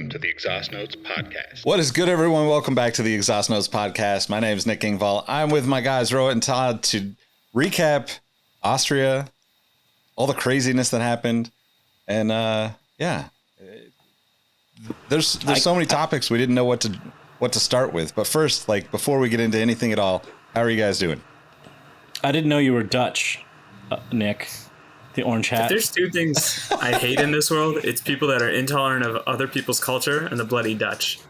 Welcome to the Exhaust Notes Podcast. What is good, everyone? Welcome back to the Exhaust Notes Podcast. My name is Nick Engvall. I'm with my guys, Rohit and Todd, to recap Austria, all the craziness that happened. And there's so many topics we didn't know what to start with. But first, before we get into anything at all, how are you guys doing? I didn't know you were Dutch, Nick. The orange hat. If there's two things I hate in this world, it's people that are intolerant of other people's culture and the bloody Dutch.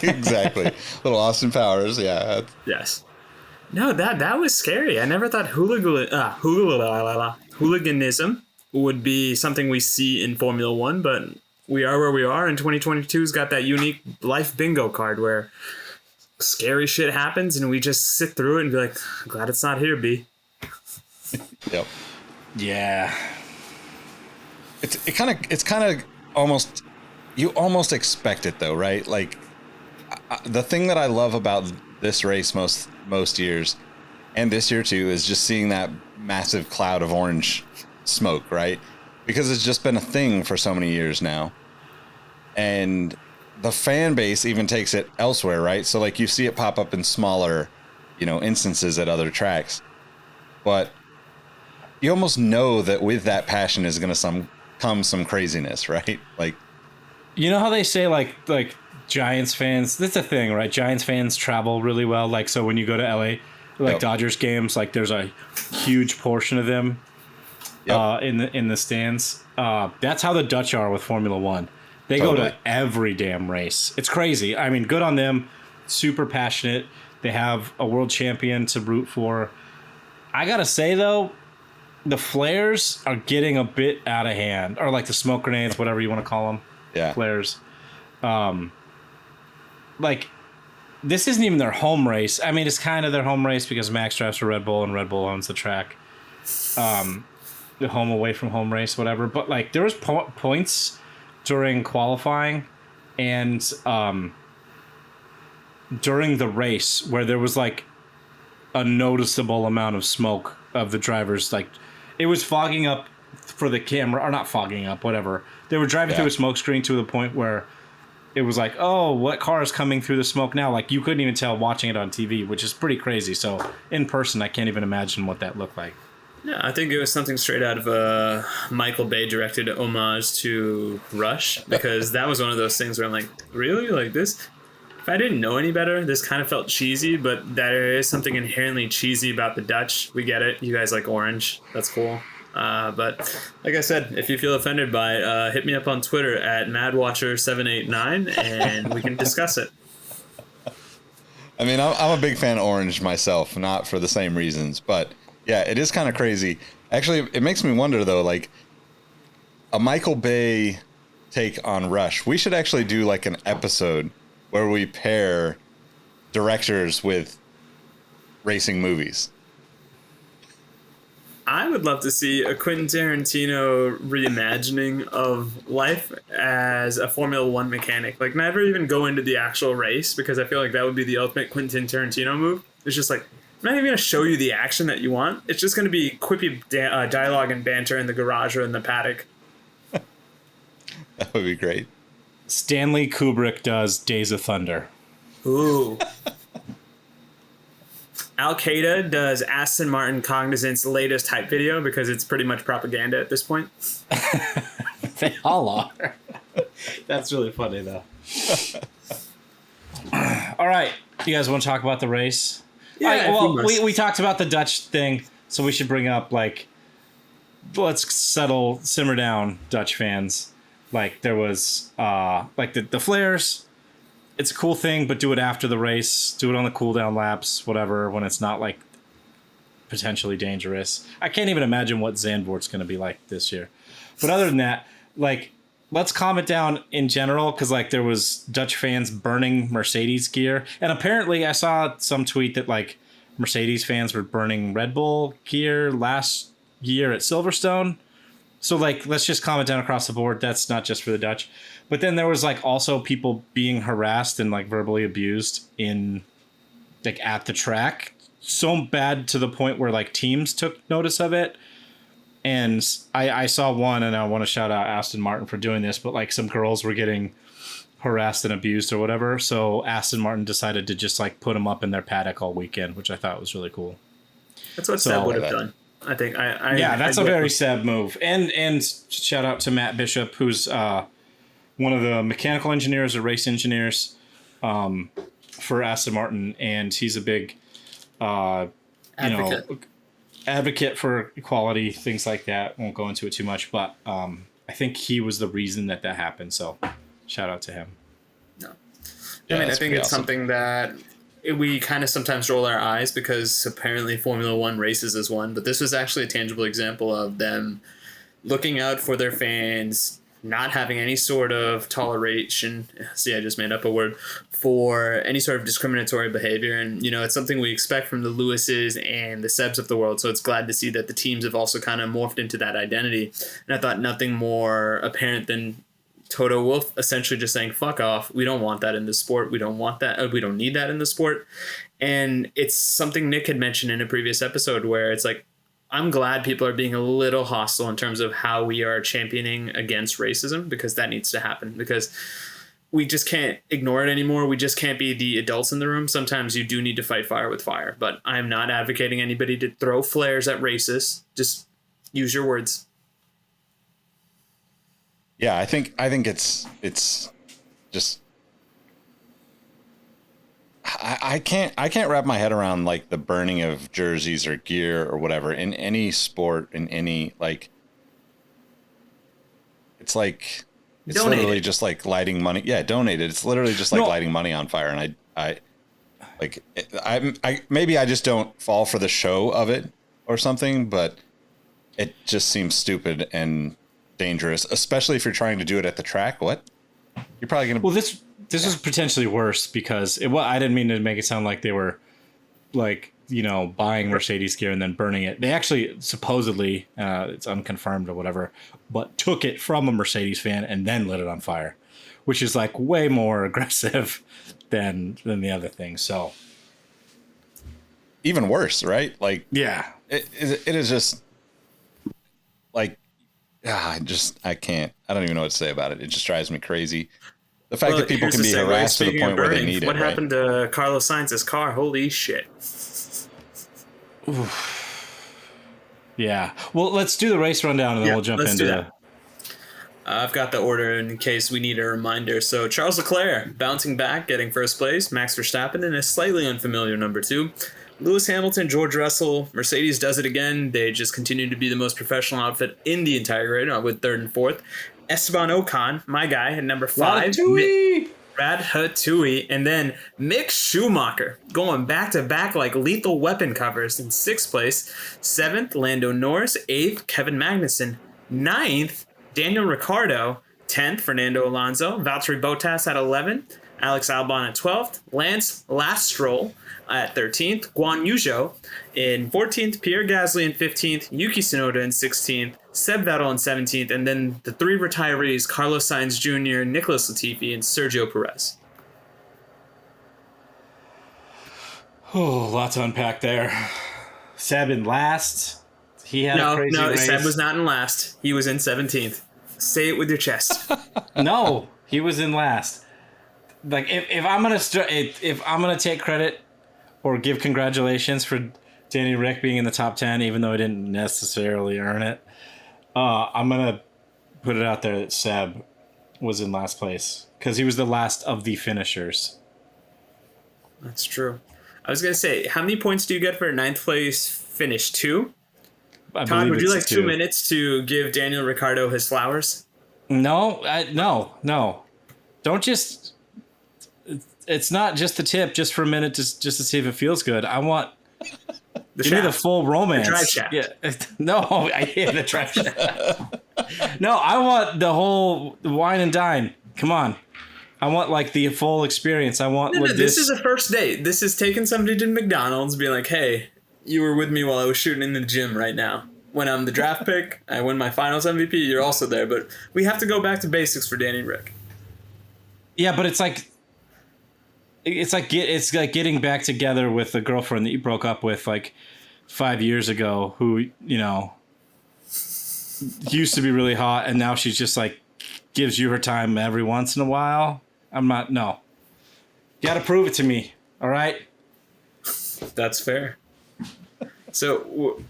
Exactly. Little Austin Powers, yeah. Yes. No, that was scary. I never thought hooliganism would be something we see in Formula One, but we are where we are, and 2022's got that unique life bingo card where scary shit happens and we just sit through it and be like, glad it's not here, B. Yep. Yeah. It's kind of almost, you almost expect it though, right? Like the thing that I love about this race most years, and this year too, is just seeing that massive cloud of orange smoke, right? Because it's just been a thing for so many years now. And the fan base even takes it elsewhere, right? So like you see it pop up in smaller, instances at other tracks. But you almost know that with that passion is going to come some craziness, right? Like, you know how they say like Giants fans, that's a thing, right? Giants fans travel really well. Like, so when you go to LA, Yep. Dodgers games, like there's a huge portion of them Yep. in the stands. That's how the Dutch are with Formula One. They go to every damn race. It's crazy. I mean, good on them. Super passionate. They have a world champion to root for. I got to say, though, the flares are getting a bit out of hand. Or like the smoke grenades, whatever you want to call them. Yeah. Flares. This isn't even their home race. I mean, it's kind of their home race because Max drives for Red Bull and Red Bull owns the track. The home away from home race, whatever. But like there was points during qualifying and during the race where there was like a noticeable amount of smoke of the drivers. Like it was fogging up for the camera, or not fogging up, whatever. They were driving through a smoke screen to the point where it was like, oh, what car is coming through the smoke now? Like you couldn't even tell watching it on TV, which is pretty crazy. So in person, I can't even imagine what that looked like. Yeah, I think it was something straight out of a Michael Bay directed homage to Rush, because that was one of those things where I'm like, really? Like this? If I didn't know any better, this kind of felt cheesy, but there is something inherently cheesy about the Dutch. We get it. You guys like orange. That's cool. But like I said, if you feel offended by it, hit me up on Twitter at MadWatcher789 and we can discuss it. I mean, I'm a big fan of orange myself, not for the same reasons, but yeah, it is kind of crazy. Actually, it makes me wonder, though, like a Michael Bay take on Rush. We should actually do like an episode where we pair directors with racing movies. I would love to see a Quentin Tarantino reimagining of life as a Formula One mechanic. Like, never even go into the actual race, because I feel like that would be the ultimate Quentin Tarantino move. It's just like, I'm not even going to show you the action that you want. It's just going to be quippy dialogue and banter in the garage or in the paddock. That would be great. Stanley Kubrick does Days of Thunder. Ooh. Al-Qaeda does Aston Martin Cognizant's latest hype video, because it's pretty much propaganda at this point. They all are. That's really funny, though. All right. You guys want to talk about the race? Yeah, well, we talked about the Dutch thing, so we should bring up, like, let's simmer down, Dutch fans. Like, there was, the flares. It's a cool thing, but do it after the race. Do it on the cool down laps, whatever, when it's not, like, potentially dangerous. I can't even imagine what Zandvoort's going to be like this year. But other than that, like, let's calm it down in general, because, like, there was Dutch fans burning Mercedes gear. And apparently I saw some tweet that, like, Mercedes fans were burning Red Bull gear last year at Silverstone. So, like, let's just calm it down across the board. That's not just for the Dutch. But then there was, like, also people being harassed and, like, verbally abused in, like, at the track. So bad to the point where, like, teams took notice of it. And I saw one, and I want to shout out Aston Martin for doing this, but, like, some girls were getting harassed and abused or whatever. So Aston Martin decided to just like put him up in their paddock all weekend, which I thought was really cool. That's what Seb would have done. I think. That's a very Seb move. And shout out to Matt Bishop, who's one of the mechanical engineers or race engineers for Aston Martin, and he's a big advocate for equality, things like that. Won't go into it too much, but I think he was the reason that happened. So shout out to him. No, I mean, I think it's something that we kind of sometimes roll our eyes because apparently Formula One races as one, but this was actually a tangible example of them looking out for their fans, not having any sort of toleration. See, I just made up a word for any sort of discriminatory behavior. And, it's something we expect from the Lewises and the Sebs of the world. So it's glad to see that the teams have also kind of morphed into that identity. And I thought nothing more apparent than Toto Wolff essentially just saying, fuck off. We don't want that in the sport. We don't want that. We don't need that in the sport. And it's something Nick had mentioned in a previous episode where it's like, I'm glad people are being a little hostile in terms of how we are championing against racism, because that needs to happen, because we just can't ignore it anymore. We just can't be the adults in the room. Sometimes you do need to fight fire with fire, but I'm not advocating anybody to throw flares at racists. Just use your words. Yeah, I think it's just I can't wrap my head around like the burning of jerseys or gear or whatever in any sport, in any like it's like it's donate literally it. just like lighting money. Yeah, donate it. It's literally just like lighting money on fire. And I maybe I just don't fall for the show of it or something, but it just seems stupid and dangerous, especially if you're trying to do it at the track. What? You're probably going to... Well, this is potentially worse because I didn't mean to make it sound like they were like, buying Mercedes gear and then burning it. They actually supposedly, it's unconfirmed or whatever, but took it from a Mercedes fan and then lit it on fire, which is like way more aggressive than the other thing. So even worse, right? Like, yeah, it is just like, I can't. I don't even know what to say about it. It just drives me crazy. The fact that people can be harassed to the point where they need it. What happened to Carlos Sainz's car? Holy shit. Yeah. Well, let's do the race rundown and then we'll jump into that. I've got the order in case we need a reminder. So Charles Leclerc bouncing back, getting first place. Max Verstappen in a slightly unfamiliar number 2. Lewis Hamilton, George Russell, Mercedes does it again. They just continue to be the most professional outfit in the entire grid with 3rd and 4th. Esteban Ocon, my guy, at number 5. Ratatouille. And then Mick Schumacher going back-to-back like Lethal Weapon covers in 6th place. 7th, Lando Norris. 8th, Kevin Magnussen. 9th, Daniel Ricciardo. 10th, Fernando Alonso. Valtteri Bottas at 11th. Alex Albon at 12th. Lance Stroll at 13th, Guan Yu Zhou in 14th, Pierre Gasly in 15th, Yuki Tsunoda in 16th, Seb Vettel in 17th, and then the 3 retirees, Carlos Sainz Jr., Nicholas Latifi, and Sergio Perez. Oh, lot to unpack there. Seb in last. He had a crazy race. Seb was not in last. He was in 17th. Say it with your chest. No, he was in last. Like if I'm gonna take credit or give congratulations for Danny Rick being in the top 10, even though he didn't necessarily earn it, I'm gonna put it out there that Seb was in last place because he was the last of the finishers. That's true. I was gonna say, how many points do you get for a 9th place finish? 2? Todd, would you like 2 minutes to give Daniel Ricciardo his flowers? No. Don't just. It's not just the tip, just for a minute, just to see if it feels good. I want give me the full romance. The drive shaft. Yeah. No, I hate the drive shaft. No, I want the whole wine and dine. Come on. I want like the full experience. I want this is a first date. This is taking somebody to McDonald's, being like, hey, you were with me while I was shooting in the gym right now. When I'm the draft pick, I win my finals MVP, you're also there. But we have to go back to basics for Danny Rick. Yeah, but it's like getting back together with the girlfriend that you broke up with like 5 years ago, who used to be really hot, and now she's just like gives you her time every once in a while. I'm not. No. You got to prove it to me. All right. That's fair. So,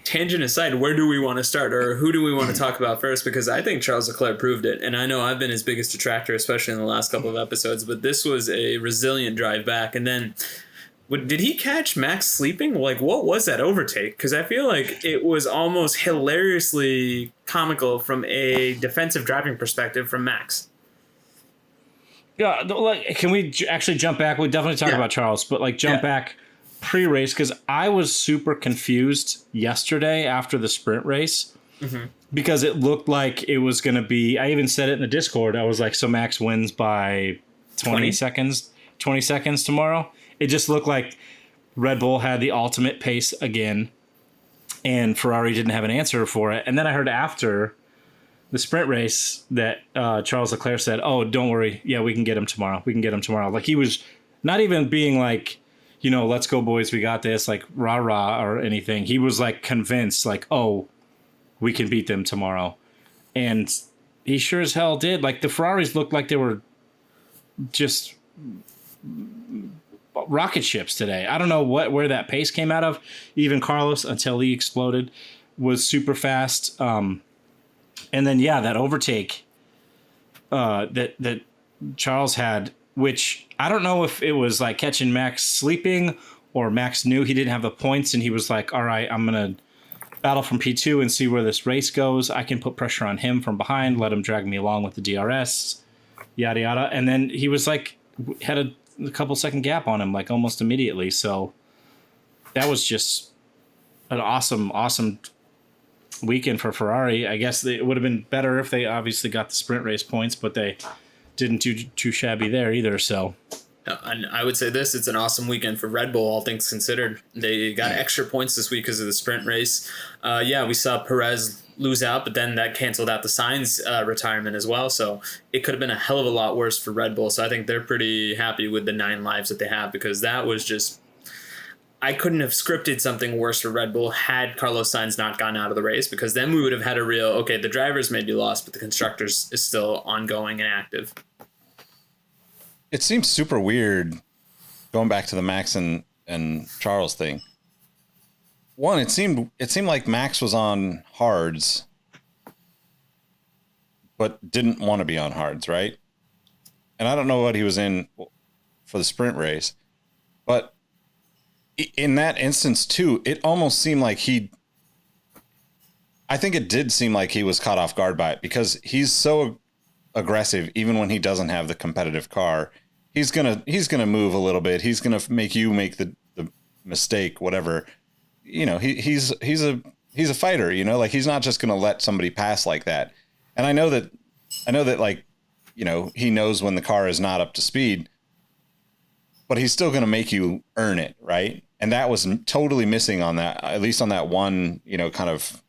tangent aside, where do we want to start, or who do we want to talk about first? Because I think Charles Leclerc proved it, and I know I've been his biggest detractor, especially in the last couple of episodes. But this was a resilient drive back, and then. Did he catch Max sleeping? Like, what was that overtake? Because I feel like it was almost hilariously comical from a defensive driving perspective from Max. Yeah, like, can we actually jump back? We definitely talk about Charles, but like jump back pre-race, because I was super confused yesterday after the sprint race because it looked like it was going to be. I even said it in the Discord. I was like, so Max wins by 20 seconds tomorrow. It just looked like Red Bull had the ultimate pace again, and Ferrari didn't have an answer for it. And then I heard after the sprint race that Charles Leclerc said, "Oh, don't worry. Yeah, we can get him tomorrow. We can get him tomorrow." Like, he was not even being like, let's go, boys. We got this, like, rah-rah or anything. He was like convinced, like, oh, we can beat them tomorrow. And he sure as hell did. Like, the Ferraris looked like they were just rocket ships today. I don't know where that pace came out of. Even Carlos, until he exploded, was super fast. And then that overtake that Charles had, which I don't know if it was like catching Max sleeping or Max knew he didn't have the points and he was like, all right, I'm gonna battle from P2 and see where this race goes. I can put pressure on him from behind, let him drag me along with the DRS, yada yada. And then he was like, had a couple second gap on him, like, almost immediately. So that was just an awesome weekend for Ferrari. I guess it would have been better if they obviously got the sprint race points, but they didn't do too shabby there either. So, and I would say this: it's an awesome weekend for Red Bull, all things considered. They got extra points this week because of the sprint race. We saw Perez lose out, but then that canceled out the Sainz retirement as well. So it could have been a hell of a lot worse for Red Bull. So I think they're pretty happy with the 9 lives that they have, because that was just, I couldn't have scripted something worse for Red Bull had Carlos Sainz not gone out of the race, because then we would have had a real, okay, the drivers may be lost, but the constructors is still ongoing and active. It seems super weird going back to the Max and Charles thing. One, it seemed like Max was on hards, but didn't want to be on hards, right? And I don't know what he was in for the sprint race, but in that instance too, it almost seemed like I think it did seem like he was caught off guard by it, because he's so aggressive. Even when he doesn't have the competitive car, he's gonna move a little bit. He's gonna make you make the mistake, whatever. He's a fighter, like, he's not just going to let somebody pass like that. And I know that like, he knows when the car is not up to speed, but he's still going to make you earn it. Right. And that was totally missing on that, at least on that one, kind of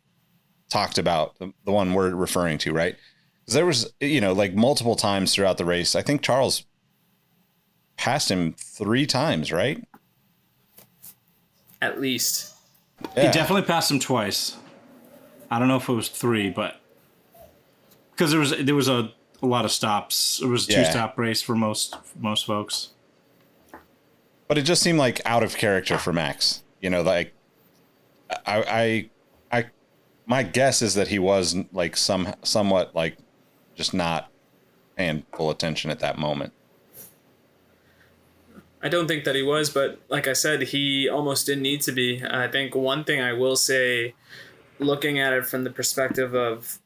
talked about, the one we're referring to. Right. Because there was, like, multiple times throughout the race, I think Charles passed him 3 times, right? At least. Yeah. He definitely passed him twice. I don't know if it was 3, but because there was a lot of stops. It was a 2-stop race for most folks. But it just seemed like out of character for Max. Like, I my guess is that he was like somewhat like just not paying full attention at that moment. I don't think that he was, but like I said, he almost didn't need to be. I think one thing I will say, looking at it from the perspective of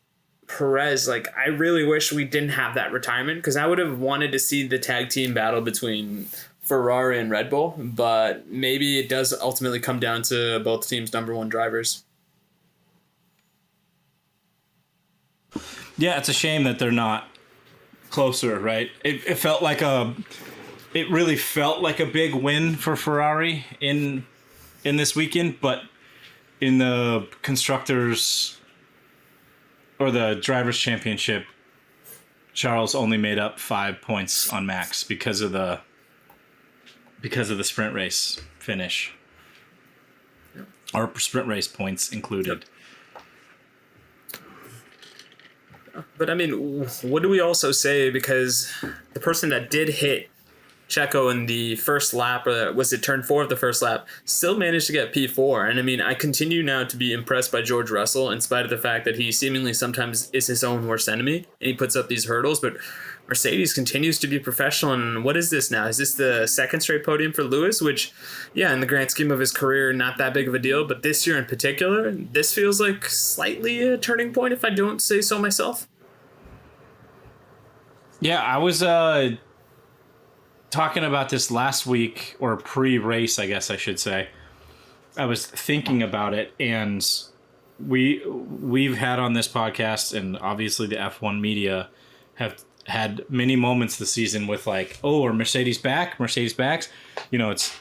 Perez, like, I really wish we didn't have that retirement, because I would have wanted to see the tag team battle between Ferrari and Red Bull, but maybe it does ultimately come down to both teams' number 1 drivers. Yeah, it's a shame that they're not closer, right? It felt like it really felt like a big win for Ferrari in this weekend, but in the constructors or the drivers' championship, Charles only made up 5 points on Max because of the sprint race finish, or sprint race points included. But I mean, what do we also say? Because the person that did hit Checo in the first lap, or was it turn 4 of the first lap, still managed to get P4. And I mean, I continue now to be impressed by George Russell, in spite of the fact that he seemingly sometimes is his own worst enemy and he puts up these hurdles. But Mercedes continues to be professional. And what is this now? Is this the second straight podium for Lewis? Which, yeah, in the grand scheme of his career, not that big of a deal. But this year in particular, this feels like slightly a turning point, if I don't say so myself. Yeah, I was talking about this last week, or pre-race, I guess I should say. I was thinking about it, and we've had on this podcast, and obviously the F1 media have had many moments this season with like, oh, are Mercedes back? Mercedes backs? You know, it's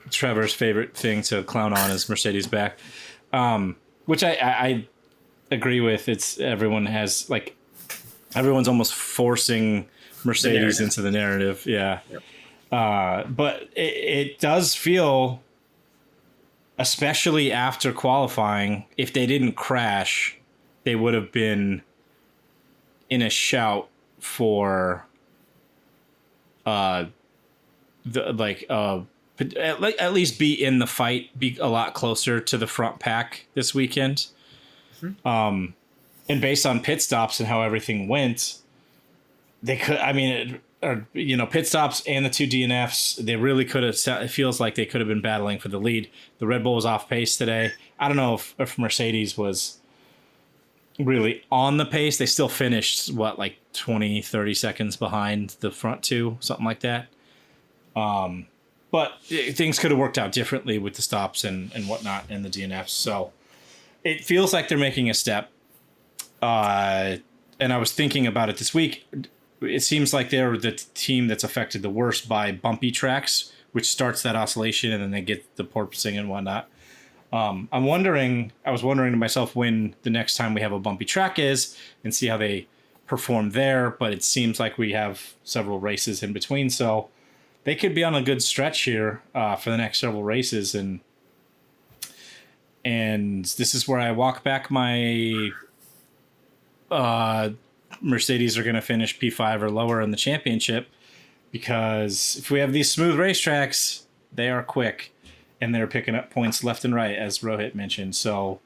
Trevor's favorite thing to clown on is Mercedes back, which I agree with. It's everyone's almost forcing Mercedes into the narrative. Yeah. Yep. But it does feel, especially after qualifying, if they didn't crash, they would have been in a shout for at least be in the fight, be a lot closer to the front pack this weekend. Mm-hmm. And based on pit stops and how everything went, they could, pit stops and the 2 DNFs, they really could have, it feels like they could have been battling for the lead. The Red Bull was off pace today. I don't know if Mercedes was really on the pace. They still finished, 20, 30 seconds behind the front two, something like that. But things could have worked out differently with the stops and whatnot and the DNFs. So it feels like they're making a step. And I was thinking about it this week. It seems like they're the team that's affected the worst by bumpy tracks, which starts that oscillation and then they get the porpoising and whatnot. I was wondering to myself when the next time we have a bumpy track is and see how they perform there. But it seems like we have several races in between. So they could be on a good stretch here for the next several races. And this is where I walk back my Mercedes are going to finish P5 or lower in the championship, because if we have these smooth racetracks, they are quick and they're picking up points left and right, as Rohit mentioned. So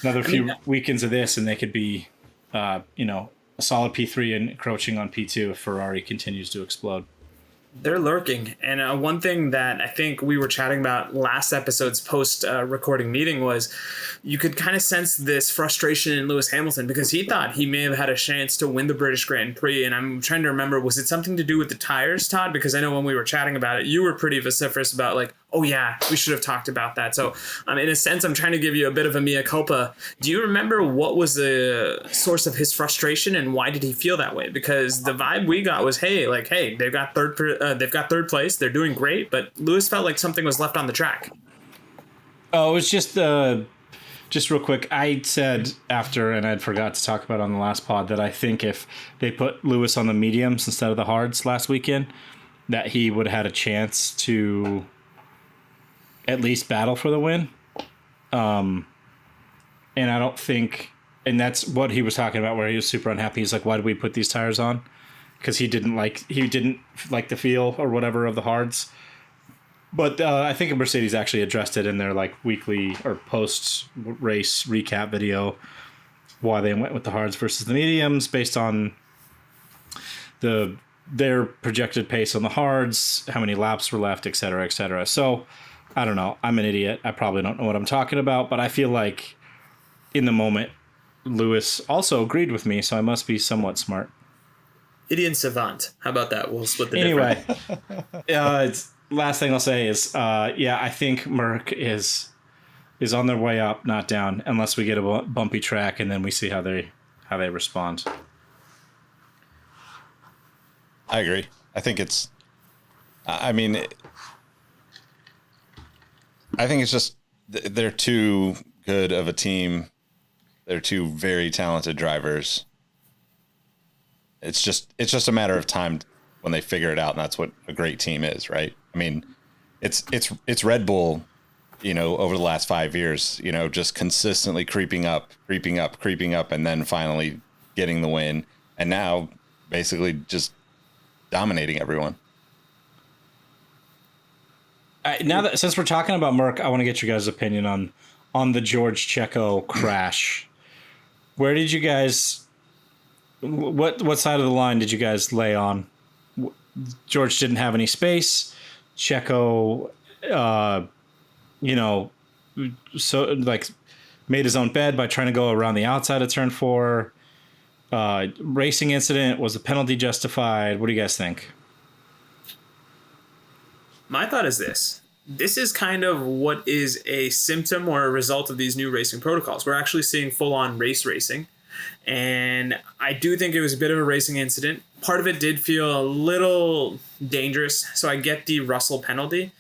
another few weekends of this and they could be, a solid P3 and encroaching on P2 if Ferrari continues to explode. They're lurking. And one thing that I think we were chatting about last episode's post-recording meeting was you could kind of sense this frustration in Lewis Hamilton because he thought he may have had a chance to win the British Grand Prix. And I'm trying to remember, was it something to do with the tires, Todd? Because I know when we were chatting about it, you were pretty vociferous about like, oh yeah, we should have talked about that. So in a sense, I'm trying to give you a bit of a mea culpa. Do you remember what was the source of his frustration and why did he feel that way? Because the vibe we got was, hey, they've got third place, they're doing great, but Lewis felt like something was left on the track. Oh, it was just real quick. I said after, and I'd forgot to talk about it on the last pod, that I think if they put Lewis on the mediums instead of the hards last weekend, that he would have had a chance to at least battle for the win. And I don't think, and that's what he was talking about, where he was super unhappy. He's like, why did we put these tires on? Because he didn't like the feel or whatever of the hards. But I think Mercedes actually addressed it in their weekly or post race recap video, why they went with the hards versus the mediums based on their projected pace on the hards, how many laps were left, et cetera, et cetera. So I don't know. I'm an idiot. I probably don't know what I'm talking about, but I feel like in the moment, Lewis also agreed with me, so I must be somewhat smart. Idiot savant. How about that? We'll split the difference. Last thing I'll say is, I think Merc is on their way up, not down, unless we get a bumpy track and then we see how they respond. I agree. I think it's. I think it's just they're too good of a team. They're two very talented drivers. It's just a matter of time when they figure it out, and that's what a great team is, right? I mean, it's Red Bull over the last 5 years, just consistently creeping up, and then finally getting the win. And now basically just dominating everyone. Now that since we're talking about Merc, I want to get your guys' opinion on the George Checo crash. Where did you guys? What side of the line did you guys lay on? George didn't have any space. Checo, so like made his own bed by trying to go around the outside of turn 4. Racing incident, was the penalty justified? What do you guys think? My thought is this. This is kind of what is a symptom or a result of these new racing protocols. We're actually seeing full-on race racing. And I do think it was a bit of a racing incident. Part of it did feel a little dangerous, so I get the Russell penalty.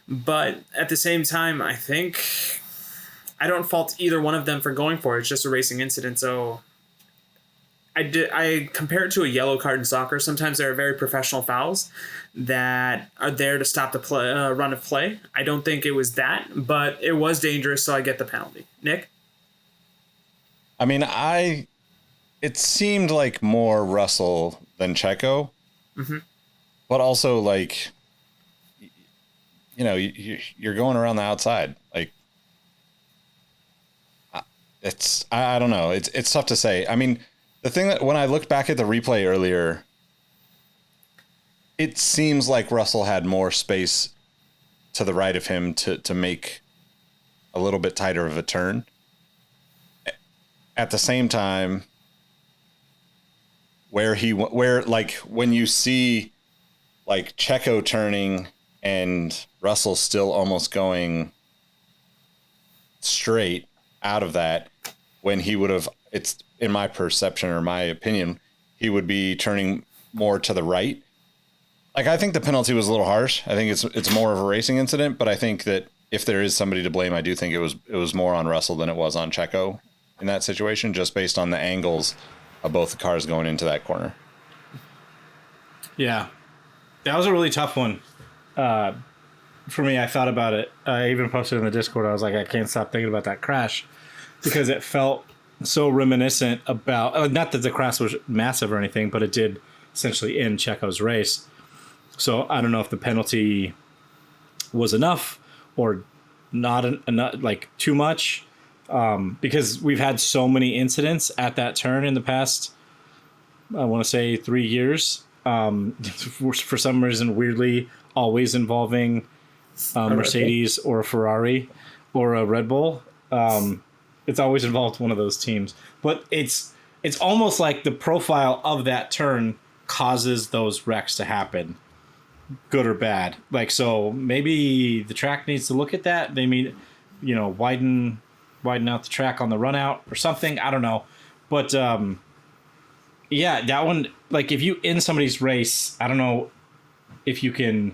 But at the same time, I think I don't fault either one of them for going for it. It's just a racing incident, so I compare it to a yellow card in soccer. Sometimes there are very professional fouls that are there to stop the run of play. I don't think it was that, but it was dangerous, so I get the penalty. Nick? I mean, it seemed like more Russell than Checo, but also like, you're going around the outside. Like, I don't know. It's tough to say. I mean, the thing that when I looked back at the replay earlier, it seems like Russell had more space to the right of him to make a little bit tighter of a turn. At the same time, where like when you see like Checo turning and Russell still almost going straight out of that, when he would have, it's in my perception or my opinion, he would be turning more to the right. Like, I think the penalty was a little harsh. I think it's more of a racing incident, but I think that if there is somebody to blame, I do think it was more on Russell than it was on Checo in that situation, just based on the angles of both the cars going into that corner. Yeah, that was a really tough one. For me, I thought about it. I even posted in the Discord. I was like, I can't stop thinking about that crash because it felt so reminiscent about, not that the crash was massive or anything, but it did essentially end Checo's race. So I don't know if the penalty was enough or not like too much, because we've had so many incidents at that turn in the past, I want to say 3 years, for some reason, weirdly, always involving Mercedes or a Ferrari or a Red Bull. It's always involved one of those teams, but it's almost like the profile of that turn causes those wrecks to happen, good or bad. Like, so maybe the track needs to look at that. They mean, widen out the track on the run out or something. I don't know. But yeah, that one, like if you end somebody's race, I don't know if you can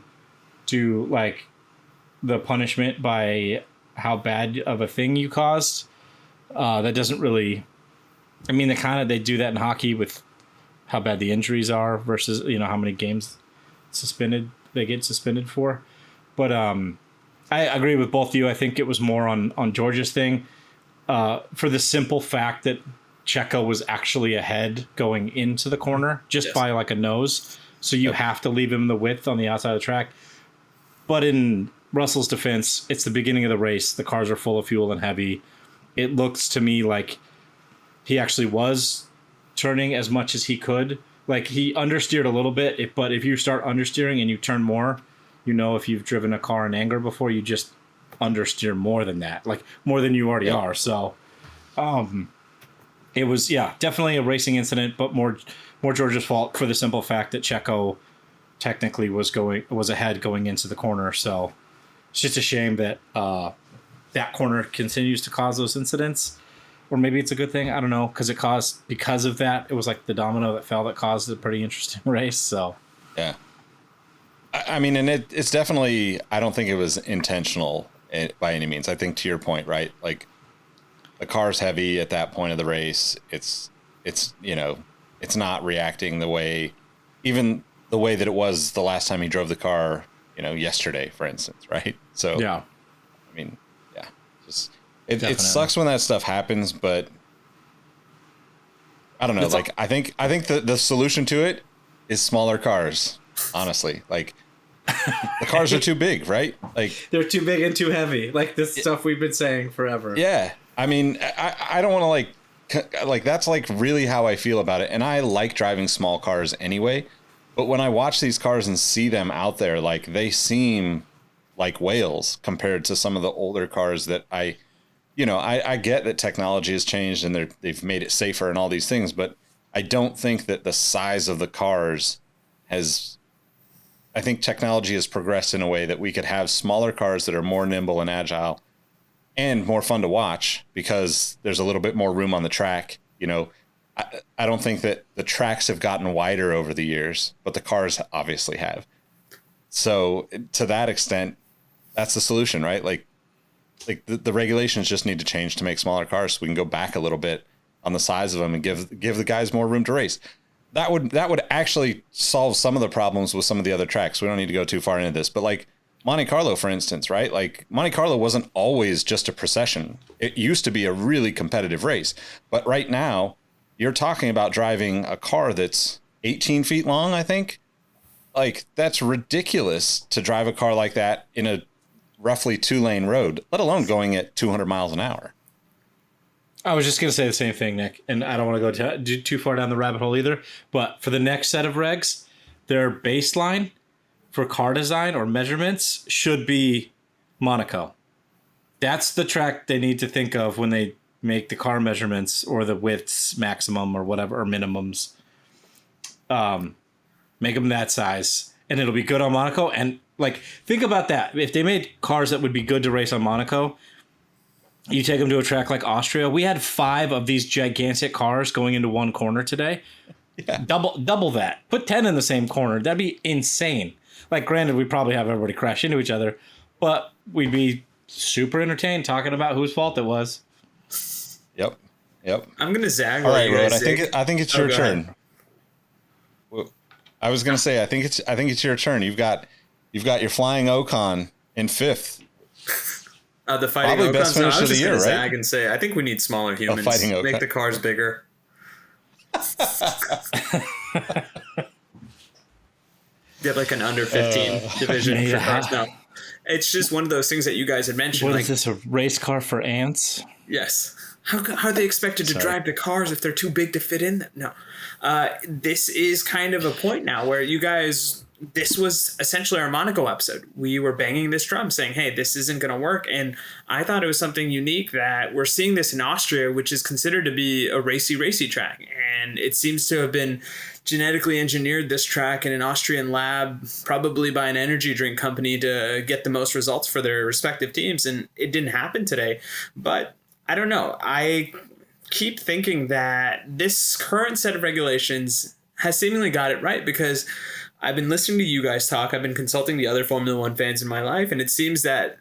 do like the punishment by how bad of a thing you caused. That doesn't really, I mean, they do that in hockey with how bad the injuries are versus, how many games they get suspended for. But I agree with both of you. I think it was more on George's thing, for the simple fact that Checo was actually ahead going into the corner just by like a nose. So you have to leave him the width on the outside of the track. But in Russell's defense, it's the beginning of the race. The cars are full of fuel and heavy. It looks to me like he actually was turning as much as he could. Like, he understeered a little bit, but if you start understeering and you turn more, if you've driven a car in anger before, you just understeer more than that, like more than you already are. So it was, definitely a racing incident, but more George's fault for the simple fact that Checo technically was ahead going into the corner. So it's just a shame that that corner continues to cause those incidents. Or maybe it's a good thing. I don't know, because of that, it was like the domino that fell that caused a pretty interesting race. So, yeah. I mean, and it's definitely, I don't think it was intentional by any means. I think to your point, right? Like, the car's heavy at that point of the race. It's not reacting even the way that it was the last time he drove the car, yesterday, for instance, right? So, yeah. I mean, Just it Definitely. sucks when that stuff happens, but I don't know. It's Like I think the solution to it is smaller cars. Honestly, like the cars are too big, right? Like They're too big and too heavy. Like this stuff we've been saying forever. yeah. I mean, I don't want to like that's like really how I feel about it. And I like driving small cars anyway. But when I watch these cars and see them out there, like they seem like whales compared to some of the older cars that I get that technology has changed and they've made it safer and all these things, but I don't think that the size of the cars I think technology has progressed in a way that we could have smaller cars that are more nimble and agile and more fun to watch because there's a little bit more room on the track. I don't think that the tracks have gotten wider over the years, but the cars obviously have. So to that extent, that's the solution, right? Like the regulations just need to change to make smaller cars so we can go back a little bit on the size of them and give the guys more room to race. That would actually solve some of the problems with some of the other tracks. We don't need to go too far into this, but like Monte Carlo, for instance, right? Like Monte Carlo wasn't always just a procession. It used to be a really competitive race, but right now you're talking about driving a car that's 18 feet long, I think. Like that's ridiculous to drive a car like that in a roughly 2-lane road, let alone going at 200 miles an hour. I was just going to say the same thing, Nick, and I don't want to go too far down the rabbit hole either. But for the next set of regs, their baseline for car design or measurements should be Monaco. That's the track they need to think of when they make the car measurements or the widths maximum or whatever, or minimums. Make them that size, and it'll be good on Monaco. And like, think about that. If they made cars that would be good to race on Monaco, you take them to a track like Austria. We had 5 of these gigantic cars going into one corner today. Yeah. Double that. Put 10 in the same corner. That'd be insane. Like, granted, we'd probably have everybody crash into each other, but we'd be super entertained talking about whose fault it was. Yep. I'm gonna zag. All right, Rohit. I think it's your turn. Well, I was gonna say I think it's your turn. You've got your flying Ocon in 5th. The fighting probably Ocons. best finish of the year, right? Zag and say I think we need smaller humans. Make the cars bigger. Get like an under 15 division for cars. No, it's just one of those things that you guys had mentioned. What like, is this, a race car for ants? Yes. How are they expected to drive the cars if they're too big to fit in them? No. This is kind of a point now where you guys, this was essentially our Monaco episode. We were banging this drum saying, hey, this isn't going to work. And I thought it was something unique that we're seeing this in Austria, which is considered to be a racy track. And it seems to have been genetically engineered, this track, in an Austrian lab, probably by an energy drink company, to get the most results for their respective teams. And it didn't happen today. But I don't know. I keep thinking that this current set of regulations has seemingly got it right, because I've been listening to you guys talk. I've been consulting the other Formula One fans in my life, and it seems that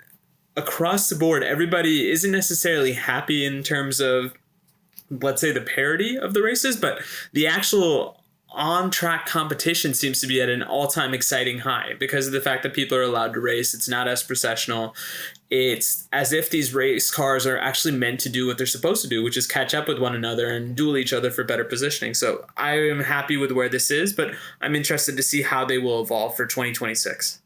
across the board, everybody isn't necessarily happy in terms of, let's say, the parity of the races, but the actual on-track competition seems to be at an all-time exciting high because of the fact that people are allowed to race. It's not as processional. It's as if these race cars are actually meant to do what they're supposed to do, which is catch up with one another and duel each other for better positioning. So I am happy with where this is, but I'm interested to see how they will evolve for 2026.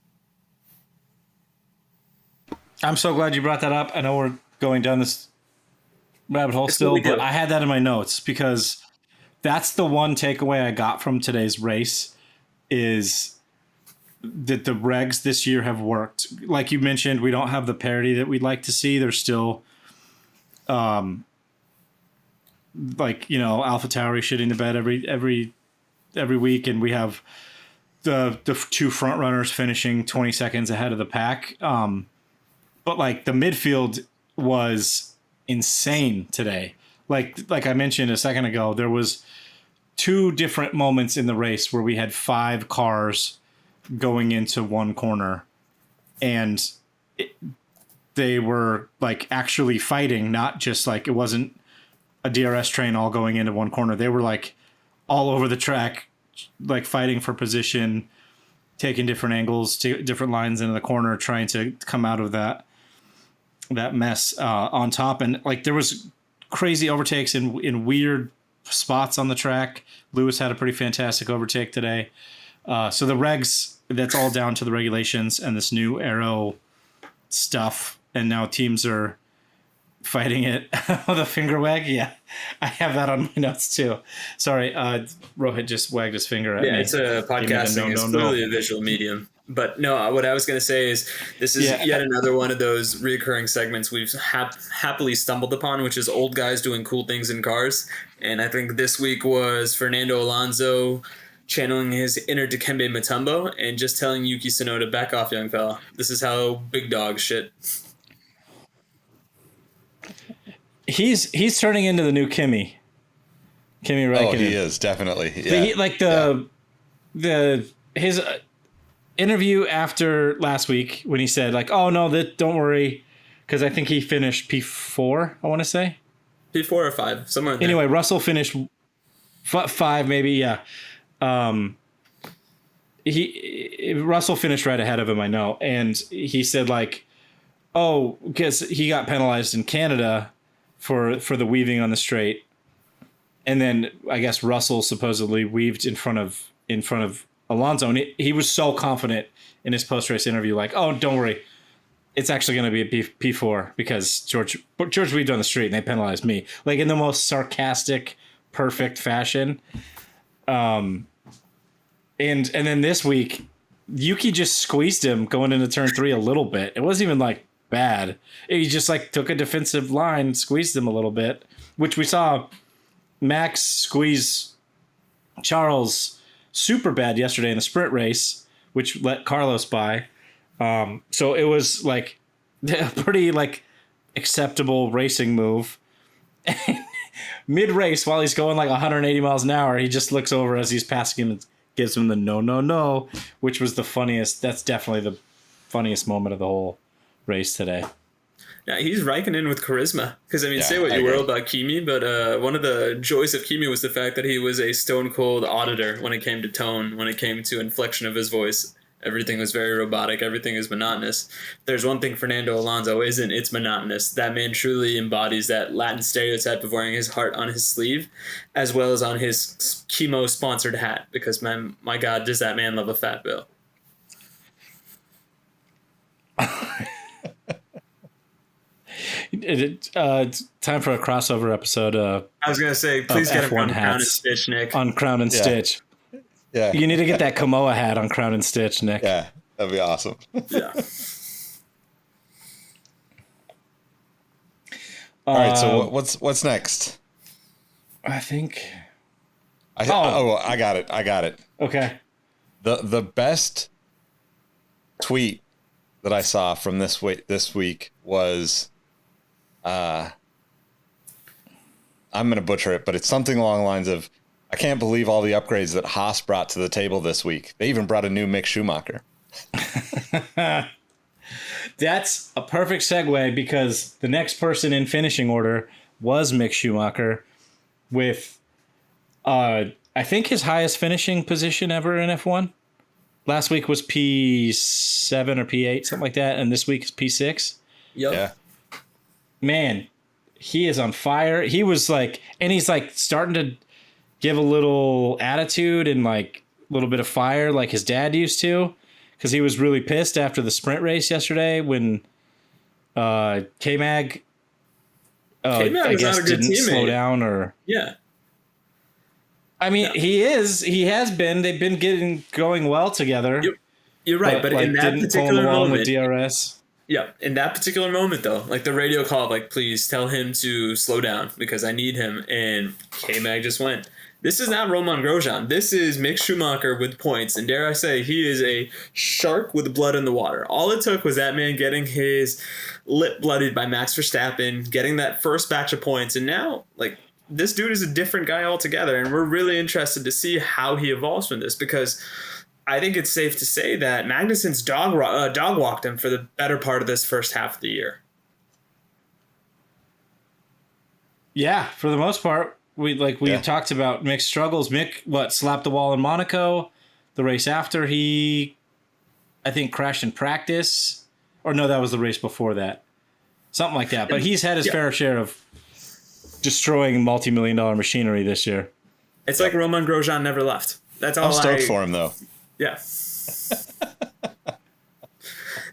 I'm so glad you brought that up. I know we're going down this rabbit hole still, but I had that in my notes because that's the one takeaway I got from today's race, is that the regs this year have worked. Like you mentioned, we don't have the parity that we'd like to see. There's still, AlphaTauri shitting the bed every week, and we have the 2 front runners finishing 20 seconds ahead of the pack. But like the midfield was insane today. Like I mentioned a second ago, there was 2 different moments in the race where we had 5 cars going into one corner, and they were like actually fighting, not just like it wasn't a DRS train all going into one corner. They were like all over the track, like fighting for position, taking different angles to different lines into the corner, trying to come out of that. mess on top, and like there was crazy overtakes in weird spots on the track. Lewis had a pretty fantastic overtake today. So the regs, that's all down to the regulations and this new aero stuff, and now teams are fighting it with a finger wag. Yeah, I have that on my notes too. Sorry, Rohit just wagged his finger at me. Yeah, it's a podcasting. It's clearly a visual medium. But no, what I was going to say is this is yet another one of those recurring segments we've happily stumbled upon, which is old guys doing cool things in cars. And I think this week was Fernando Alonso channeling his inner Dikembe Mutombo and just telling Yuki Tsunoda, back off, young fella. This is how big dog shit. He's turning into the new Kimi Räikkönen. Oh, he is definitely. Yeah. His interview after last week when he said like, "Oh no, don't worry," because I think he finished P4. I want to say P4 or 5, somewhere in there. Anyway, Russell finished 5, maybe. Yeah. Russell finished right ahead of him, I know, and he said like, "Oh, because he got penalized in Canada for the weaving on the straight," and then I guess Russell supposedly weaved in front of Alonso, and he was so confident in his post-race interview, like, "Oh, don't worry, it's actually going to be a P4 because George weaved on the street and they penalized me," like in the most sarcastic, perfect fashion. And then this week, Yuki just squeezed him going into turn 3 a little bit. It wasn't even like bad. He just like took a defensive line, squeezed him a little bit, which we saw Max squeeze Charles super bad yesterday in the sprint race, which let Carlos by. So it was like a pretty like acceptable racing move. Mid race, while he's going like 180 miles an hour, he just looks over as he's passing him and gives him the no, which was the funniest. That's definitely the funniest moment of the whole race today. Yeah, he's Raikkonen with charisma. Because, I mean, say what you will about Kimi, but one of the joys of Kimi was the fact that he was a stone-cold auditor when it came to tone, when it came to inflection of his voice. Everything was very robotic. Everything is monotonous. There's one thing Fernando Alonso isn't. It's monotonous. That man truly embodies that Latin stereotype of wearing his heart on his sleeve, as well as on his chemo-sponsored hat. Because, man, my God, does that man love a fat bill. It's time for a crossover episode. I was gonna say, please get him on Crown and Stitch, Nick. On Crown and Stitch. Yeah. You need to get that Kamoa hat on Crown and Stitch, Nick. Yeah, that'd be awesome. Yeah. All right. So what's next? I think. I got it. Okay. The best tweet that I saw from this week was, I'm going to butcher it, but it's something along the lines of, "I can't believe all the upgrades that Haas brought to the table this week. They even brought a new Mick Schumacher." That's a perfect segue because the next person in finishing order was Mick Schumacher with, I think his highest finishing position ever in F1. Last week was P7 or P8, something like that, and this week is P6. Yep. Yeah. Man, he is on fire. He was like, and he's like starting to give a little attitude and like a little bit of fire like his dad used to, because he was really pissed after the sprint race yesterday when K-Mag I guess didn't slow down or... Yeah. I mean, he has been. They've been going well together. You're right, but like, in that particular moment, with DRS. Yeah, in that particular moment, though, like the radio call, like, please tell him to slow down because I need him. And K-Mag just went, this is not Roman Grosjean. This is Mick Schumacher with points. And dare I say, he is a shark with blood in the water. All it took was that man getting his lip blooded by Max Verstappen, getting that first batch of points. And now, like, this dude is a different guy altogether. And we're really interested to see how he evolves from this because I think it's safe to say that Magnussen's dog walked him for the better part of this first half of the year. Yeah, for the most part, we talked about Mick's struggles. Mick, slapped the wall in Monaco, the race after he, I think, crashed in practice, or no, that was the race before that. something like that. But he's had his fair share of destroying multi-million-dollar machinery this year. It's like Roman Grosjean never left. That's all. I'm stoked for him, though. Yeah.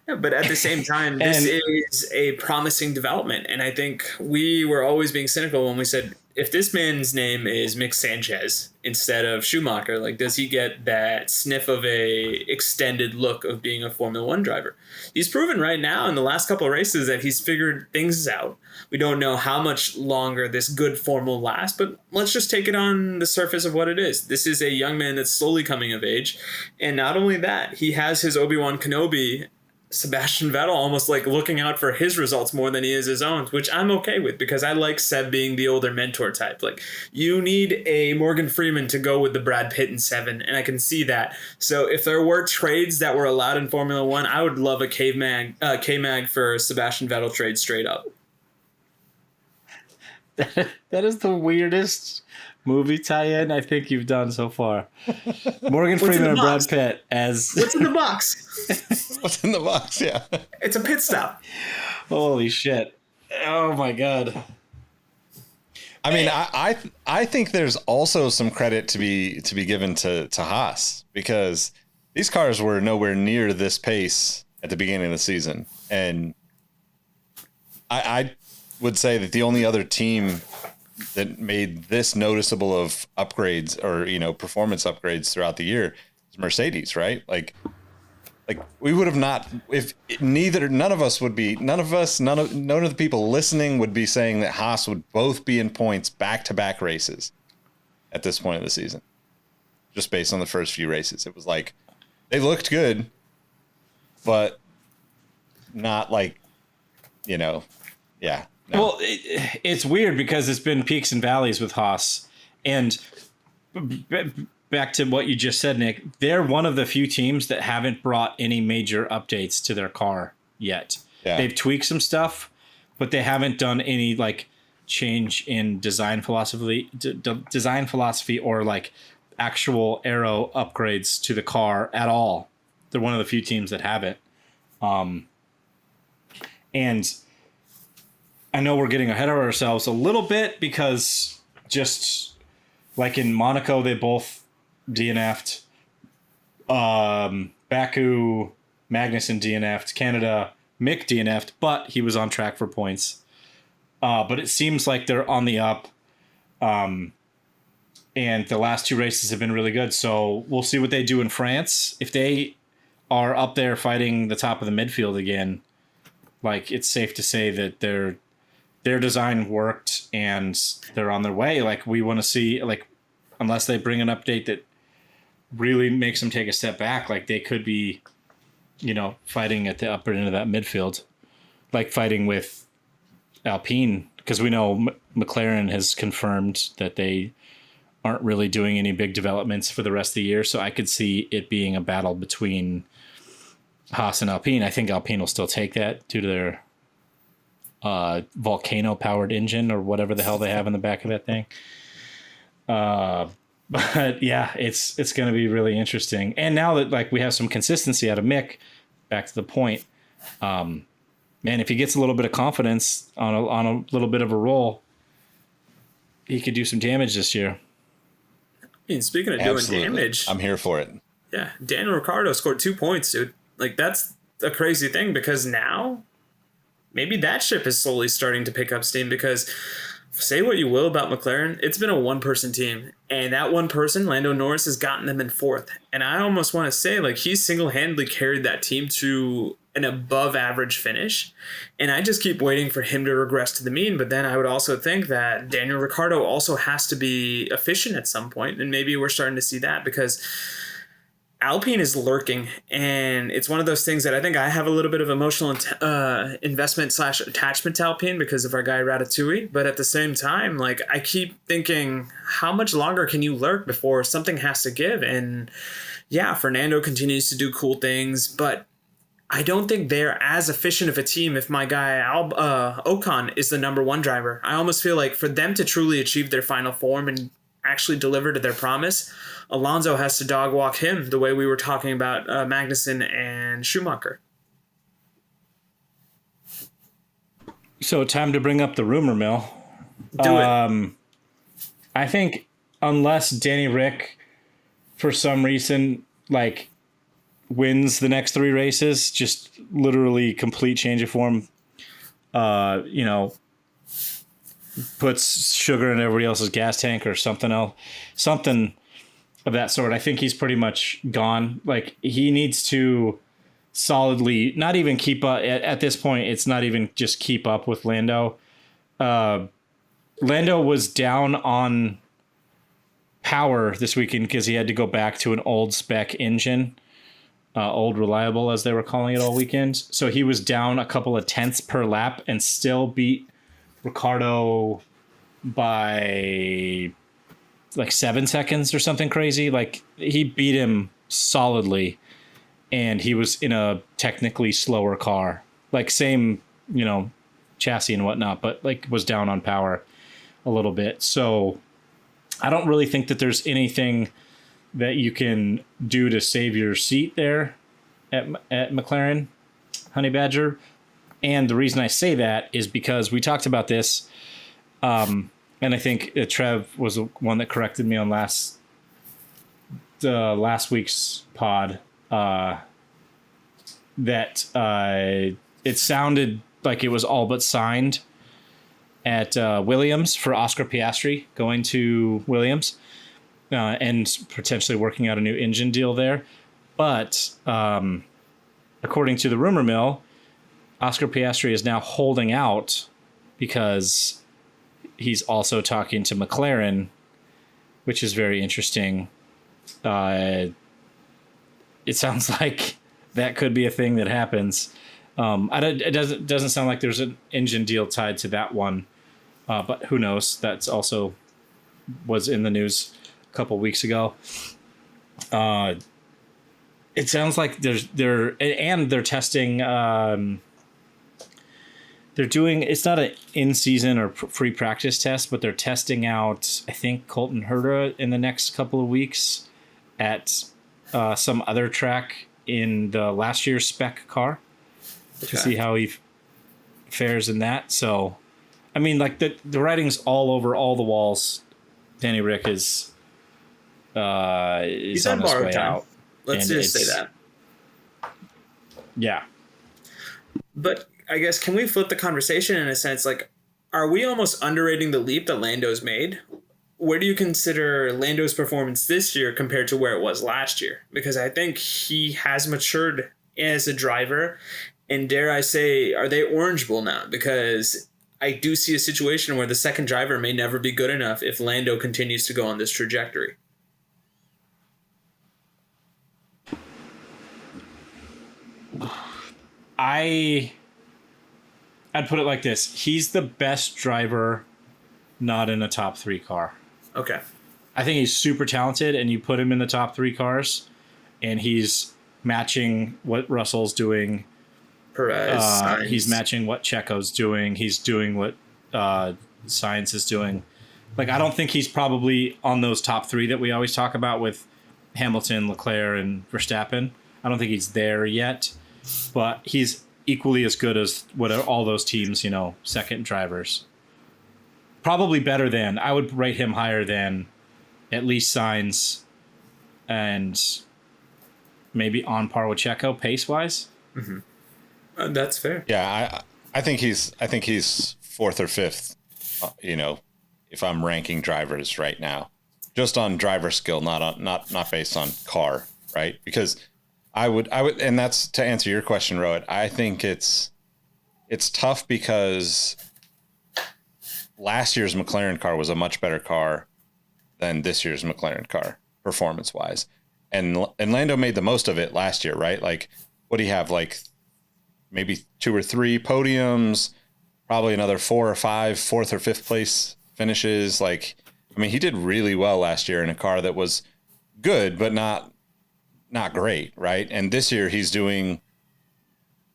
Yeah, but at the same time, this is a promising development. And I think we were always being cynical when we said, if this man's name is Mick Sanchez instead of Schumacher, like, does he get that sniff of a extended look of being a Formula One driver? He's proven right now in the last couple of races that he's figured things out. We don't know how much longer this good form will last, but let's just take it on the surface of what it is. This is a young man that's slowly coming of age. And not only that, he has his Obi-Wan Kenobi, Sebastian Vettel, almost like looking out for his results more than he is his own, which I'm okay with because I like Seb being the older mentor type. Like, you need a Morgan Freeman to go with the Brad Pitt in 7, and I can see that. So if there were trades that were allowed in Formula One, I would love a K-Mag for Sebastian Vettel trade straight up. That is the weirdest movie tie-in I think you've done so far. Morgan Freeman and Brad Pitt as... What's in the box? What's in the box? Yeah. It's a pit stop. Holy shit. Oh my God. I mean, I think there's also some credit to be given to Haas, because these cars were nowhere near this pace at the beginning of the season. And I would say that the only other team that made this noticeable of upgrades or, performance upgrades throughout the year is Mercedes, right? Like we would have not, if none of the people listening would be saying that Haas would both be in points back-to-back races at this point of the season, just based on the first few races. It was like, they looked good, but not like, yeah. No. Well, it's weird because it's been peaks and valleys with Haas. And back to what you just said, Nick, they're one of the few teams that haven't brought any major updates to their car yet. Yeah. They've tweaked some stuff, but they haven't done any like change in design philosophy or like actual aero upgrades to the car at all. They're one of the few teams that haven't. And I know we're getting ahead of ourselves a little bit because just like in Monaco, they both DNF'd. Baku, Magnussen DNF'd. Canada, Mick DNF'd, but he was on track for points. But it seems like they're on the up. And the last 2 races have been really good. So we'll see what they do in France. If they are up there fighting the top of the midfield again, like, it's safe to say that their design worked and they're on their way. Like, we want to see, like, unless they bring an update that really makes them take a step back, like, they could be, fighting at the upper end of that midfield, like fighting with Alpine, because we know McLaren has confirmed that they aren't really doing any big developments for the rest of the year. So I could see it being a battle between Haas and Alpine. I think Alpine will still take that due to their volcano-powered engine or whatever the hell they have in the back of that thing. But yeah, it's going to be really interesting. And now that like we have some consistency out of Mick, back to the point, man, if he gets a little bit of confidence on a little bit of a roll, he could do some damage this year. I mean, speaking of doing damage, I'm here for it. Yeah, Daniel Ricciardo scored 2 points, dude. Like, that's a crazy thing because now maybe that ship is slowly starting to pick up steam, because say what you will about McLaren, it's been a one-person team. And that one person, Lando Norris, has gotten them in 4th. And I almost want to say, like, he single-handedly carried that team to an above-average finish. And I just keep waiting for him to regress to the mean. But then I would also think that Daniel Ricciardo also has to be efficient at some point. And maybe we're starting to see that because Alpine is lurking, and it's one of those things that I think I have a little bit of emotional investment / attachment to Alpine because of our guy Ratatouille. But at the same time, like, I keep thinking, how much longer can you lurk before something has to give? And yeah, Fernando continues to do cool things, but I don't think they're as efficient of a team if my guy Ocon is the number 1 driver. I almost feel like for them to truly achieve their final form and actually deliver to their promise, Alonso has to dog walk him the way we were talking about Magnussen and Schumacher. So time to bring up the rumor mill. Do it. I think unless Danny Rick, for some reason, like wins the next 3 races, just literally complete change of form. Puts sugar in everybody else's gas tank or something else, something of that sort. I think he's pretty much gone. Like he needs to solidly not even keep up at this point. It's not even just keep up with Lando. Lando was down on power this weekend because he had to go back to an old spec engine, old reliable as they were calling it all weekend. So he was down a couple of tenths per lap and still beat Ricardo by like 7 seconds or something crazy. Like he beat him solidly, and he was in a technically slower car, like same, chassis and whatnot, but like was down on power a little bit. So I don't really think that there's anything that you can do to save your seat there at McLaren, Honey Badger. And the reason I say that is because we talked about this, and I think Trev was the one that corrected me on last week's pod, that it sounded like it was all but signed at Williams for Oscar Piastri going to Williams and potentially working out a new engine deal there. But according to the rumor mill, Oscar Piastri is now holding out because he's also talking to McLaren, which is very interesting. It sounds like that could be a thing that happens. It doesn't sound like there's an engine deal tied to that one, but who knows? That's also was in the news a couple weeks ago. It sounds like they're testing. They're doing, it's not an in-season or free practice test, but they're testing out, I think, Colton Herta in the next couple of weeks at some other track in the last year's spec car to see how he fares in that. So, I mean, like the writing's all over all the walls. Danny Rick is He's on on his borrowed way time. out. Let's And just say that. Yeah. But I guess, can we flip the conversation in a sense? Like, are we almost underrating the leap that Lando's made? Where do you consider Lando's performance this year compared to where it was last year? Because I think he has matured as a driver. And dare I say, are they orangeable now? Because I do see a situation where the second driver may never be good enough if Lando continues to go on this trajectory. I'd put it like this. He's the best driver not in a top 3 car. Okay. I think he's super talented, and you put him in the top 3 cars, and he's matching what Russell's doing. Perez. He's matching what Checo's doing. He's doing what Sainz is doing. Like, I don't think he's probably on those top 3 that we always talk about with Hamilton, Leclerc, and Verstappen. I don't think he's there yet, but he's equally as good as what are all those teams, second drivers. Probably better than, I would rate him higher than at least Sainz and maybe on par with Checo pace wise. Mm-hmm. That's fair. Yeah, I think he's 4th or 5th. If I'm ranking drivers right now, just on driver skill, not based on car, right? Because I would, and that's to answer your question, Rohit. I think it's tough because last year's McLaren car was a much better car than this year's McLaren car, performance wise. And Lando made the most of it last year, right? Like, what do you have? Like maybe 2 or 3 podiums, probably another 4 or 5 4th or 5th place finishes. Like, I mean, he did really well last year in a car that was good, but not great, right? And this year he's doing,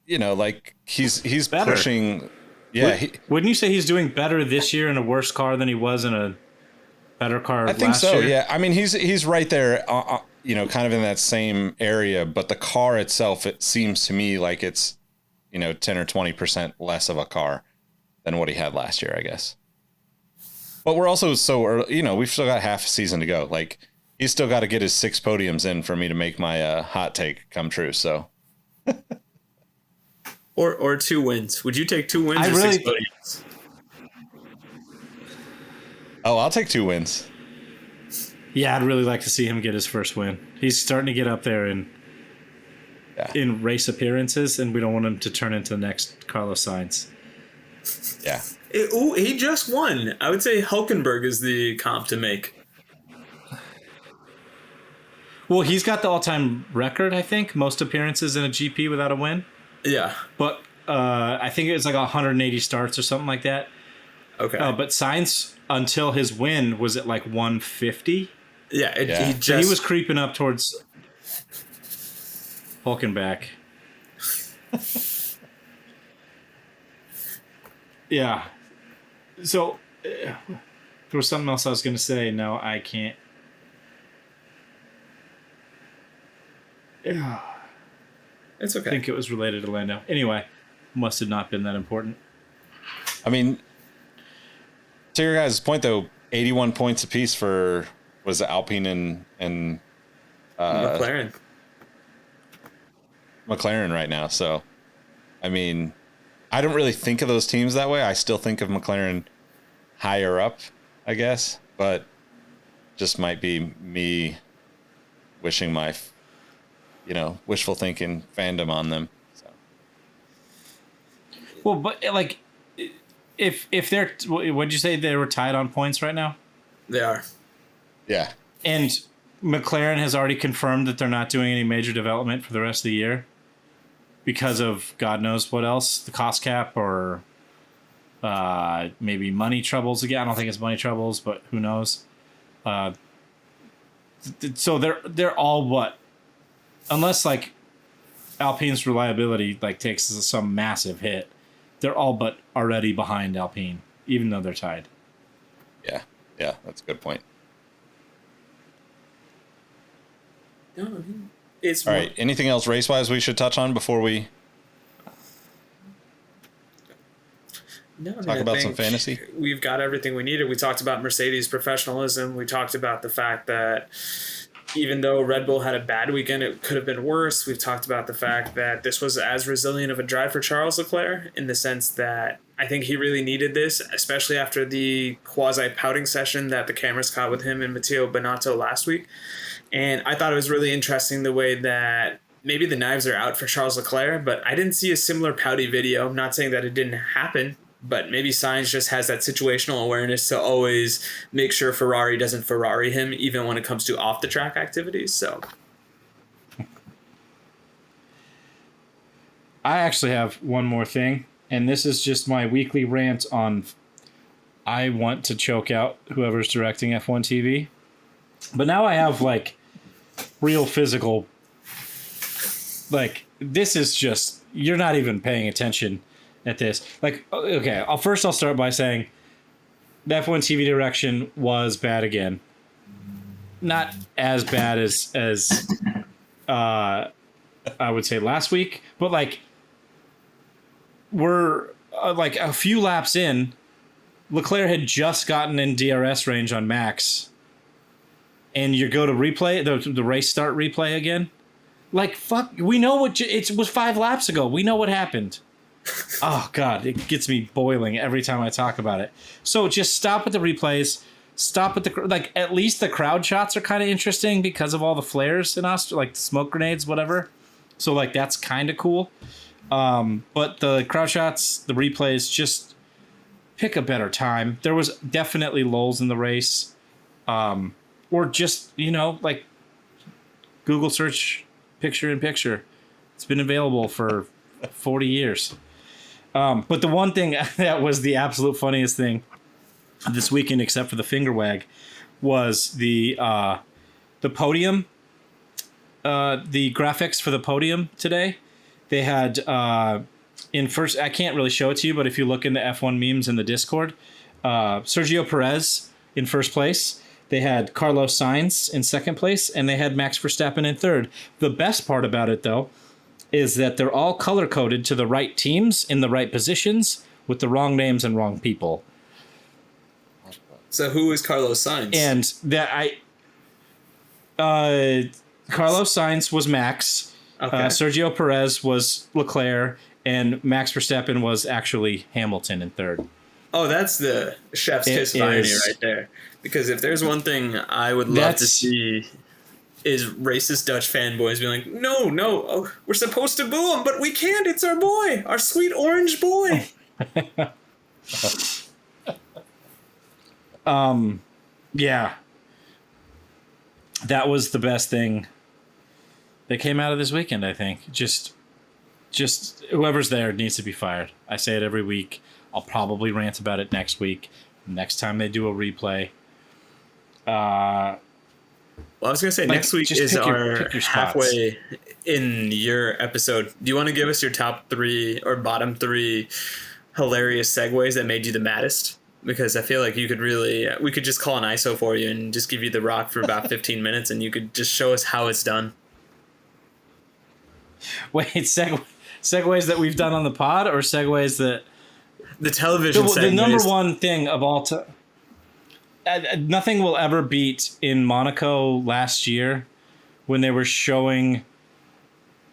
like he's better. Pushing. Yeah, wouldn't you say he's doing better this year in a worse car than he was in a better car? I think last so. year? Yeah, I mean he's right there, kind of in that same area. But the car itself, it seems to me like it's 10 or 20% less of a car than what he had last year, I guess. But we're also so early, we've still got half a season to go. Like, he's still got to get his 6 podiums in for me to make my hot take come true. So, or 2 wins. Would you take 2 wins I or really 6 podiums? Oh, I'll take 2 wins. Yeah, I'd really like to see him get his first win. He's starting to get up there in race appearances, and we don't want him to turn into the next Carlos Sainz. Yeah. He just won. I would say Hulkenberg is the comp to make. Well, he's got the all-time record, I think, most appearances in a GP without a win. Yeah. But I think it was like 180 starts or something like that. Okay. But Sainz, until his win, was at like 150. Yeah. He was creeping up towards Hulkenberg. Yeah. So there was something else I was going to say. No, I can't. Yeah. It's okay. I think it was related to Lando. Anyway, must have not been that important. I mean, to your guys' point, though, 81 points apiece for, was it Alpine and McLaren right now. So, I mean, I don't really think of those teams that way. I still think of McLaren higher up, I guess, but just might be me wishing my, wishful thinking fandom on them. So. Well, but like, if they're, what'd you say, they were tied on points right now? They are. Yeah. And McLaren has already confirmed that they're not doing any major development for the rest of the year because of God knows what else, the cost cap or maybe money troubles again. I don't think it's money troubles, but who knows? So they're all what? Unless like Alpine's reliability like takes some massive hit, they're all but already behind Alpine, even though they're tied. Yeah, that's a good point. No, it's all right. Anything else race-wise we should touch on before we talk about some fantasy? We've got everything we needed. We talked about Mercedes professionalism. We talked about the fact that even though Red Bull had a bad weekend, it could have been worse. We've talked about the fact that this was as resilient of a drive for Charles Leclerc in the sense that I think he really needed this, especially after the quasi-pouting session that the cameras caught with him and Matteo Binotto last week. And I thought it was really interesting the way that maybe the knives are out for Charles Leclerc, but I didn't see a similar pouty video. I'm not saying that it didn't happen, but maybe Sainz just has that situational awareness to always make sure Ferrari doesn't Ferrari him, even when it comes to off-the-track activities. So I actually have one more thing, and this is just my weekly rant on I want to choke out whoever's directing F1 TV. But now I have, like, real physical, like, this is just, you're not even paying attention at this. Like, okay, I'll start by saying the F1 TV direction was bad again. Not as bad as I would say last week, but, like, we're, like, a few laps in, Leclerc had just gotten in DRS range on Max, and you go to replay, the race start replay again. Like, fuck, we know it was 5 laps ago. We know what happened. Oh, God, it gets me boiling every time I talk about it. So just stop at the replays. Stop at the, at least the crowd shots are kind of interesting because of all the flares in Austria, like the smoke grenades, whatever. So, like, that's kind of cool. But the crowd shots, the replays, just pick a better time. There was definitely lulls in the race. Or just, like Google search picture-in-picture. It's been available for 40 years. But the one thing that was the absolute funniest thing this weekend, except for the finger wag, was the podium, the graphics for the podium today. They had in first, I can't really show it to you, but if you look in the F1 memes in the Discord, Sergio Perez in first place. They had Carlos Sainz in second place, and they had Max Verstappen in third. The best part about it, though, is that they're all color-coded to the right teams in the right positions with the wrong names and wrong people. So who is Carlos Sainz? And that Carlos Sainz was Max. Okay. Sergio Perez was Leclerc, and Max Verstappen was actually Hamilton in third. Oh, that's the chef's kiss of irony right there. Because if there's one thing I would love to see is racist Dutch fanboys being like, no, oh, we're supposed to boo him, but we can't. It's our boy, our sweet orange boy. Yeah. That was the best thing that came out of this weekend, I think. Just whoever's there needs to be fired. I say it every week. I'll probably rant about it next week. Next time they do a replay. Well, I was going to say, next week is our halfway in your episode. Do you want to give us your top 3 or bottom 3 hilarious segues that made you the maddest? Because I feel like you could really, we could just call an ISO for you and just give you the rock for about 15 minutes and you could just show us how it's done. Wait, segues that we've done on the pod or segues that... The television segues. The number one thing of all time... Nothing will ever beat in Monaco last year when they were showing...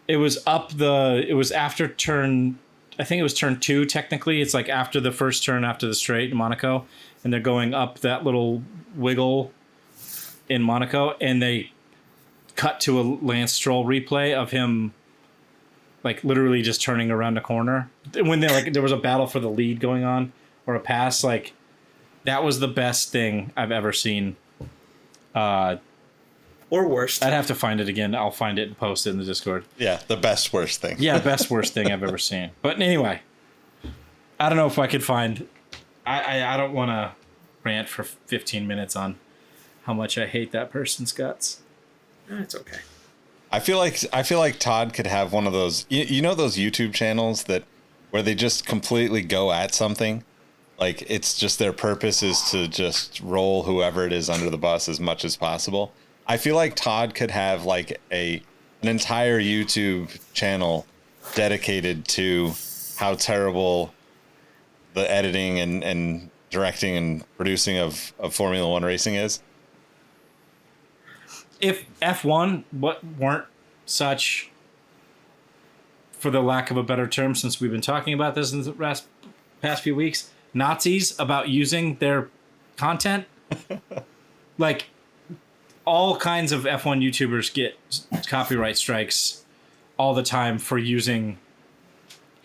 It was after turn... I think it was turn 2, technically. It's like after the first turn after the straight in Monaco. And they're going up that little wiggle in Monaco. And they cut to a Lance Stroll replay of him like literally just turning around a corner. When there was a battle for the lead going on or a pass. Like that was the best thing I've ever seen. Or worst. I'd have to find it again. I'll find it and post it in the Discord. Yeah, the best worst thing. Yeah, best worst thing I've ever seen. But anyway, I don't know if I could find... I don't want to rant for 15 minutes on how much I hate that person's guts. It's okay. I feel like Todd could have one of those... You know those YouTube channels where they just completely go at something? Like, it's just their purpose is to just roll whoever it is under the bus as much as possible. I feel like Todd could have like an entire YouTube channel dedicated to how terrible the editing and directing and producing of Formula One racing is. If F1 weren't such, for the lack of a better term, since we've been talking about this in the past few weeks, Nazis about using their content, like... All kinds of F1 YouTubers get copyright strikes all the time for using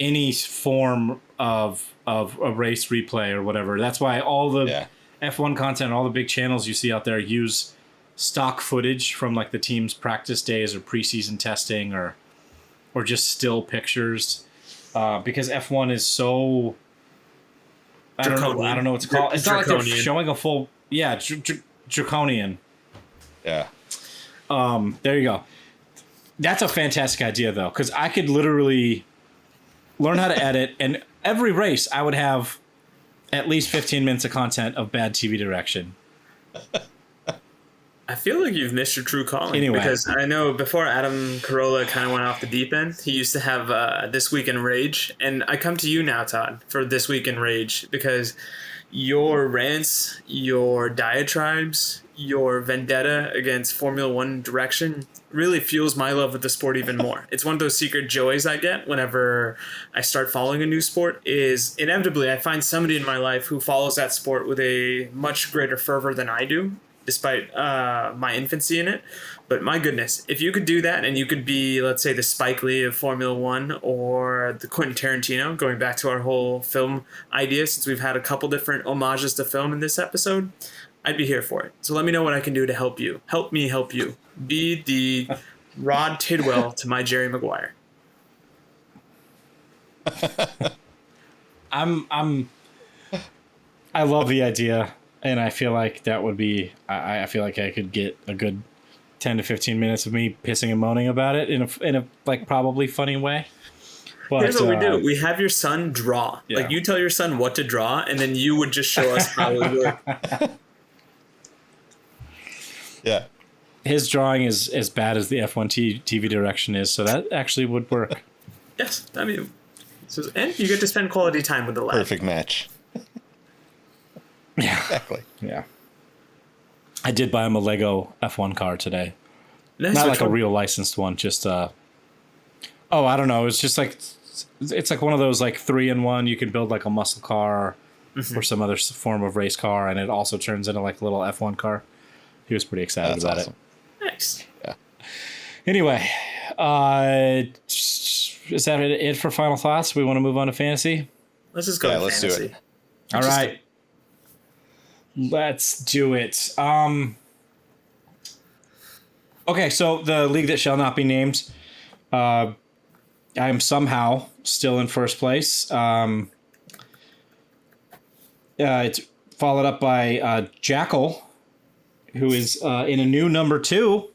any form of a race replay or whatever. That's why all the F1 content, all the big channels you see out there use stock footage from like the team's practice days or preseason testing or just still pictures because F1 is so... I don't know what to call it. It's not like they're showing a full... Yeah, draconian. Yeah. There you go. That's a fantastic idea, though, because I could literally learn how to edit, and every race I would have at least 15 minutes of content of bad TV direction. I feel like you've missed your true calling. Anyway. Because I know before Adam Carolla kind of went off the deep end, he used to have This Week in Rage, and I come to you now, Todd, for This Week in Rage, because your rants, your diatribes, your vendetta against Formula One direction really fuels my love of the sport even more. It's one of those secret joys I get whenever I start following a new sport is inevitably I find somebody in my life who follows that sport with a much greater fervor than I do, despite my infancy in it. But my goodness, if you could do that and you could be, let's say, the Spike Lee of Formula One or the Quentin Tarantino, going back to our whole film idea, since we've had a couple different homages to film in this episode, I'd be here for it. So let me know what I can do to help you. Help me help you. Be the Rod Tidwell to my Jerry Maguire. I love the idea, and I feel like that would be... I feel like I could get a good 10 to 15 minutes of me pissing and moaning about it in a like probably funny way. But, here's what we do. We have your son draw. Yeah. Like you tell your son what to draw, and then you would just show us how it would work. Yeah. His drawing is as bad as the F1 TV direction is, so that actually would work. Yes. I mean, And you get to spend quality time with the lad. Perfect match. Yeah. Exactly. Yeah. I did buy him a Lego F1 car today. Nice. Not Which like a one? real licensed one, just I don't know. It's just like it's like one of those like 3-in-1. You can build like a muscle car or some other form of race car, and it also turns into like a little F1 car. He was pretty excited That's about awesome. Nice. Yeah. Anyway, is that it for final thoughts? We want to move on to fantasy? Let's just go Yeah, with let's do fantasy. it. All right. Let's do it. Okay, so the league that shall not be named, I am somehow still in first place. It's followed up by Jackal, who is in a new number 2,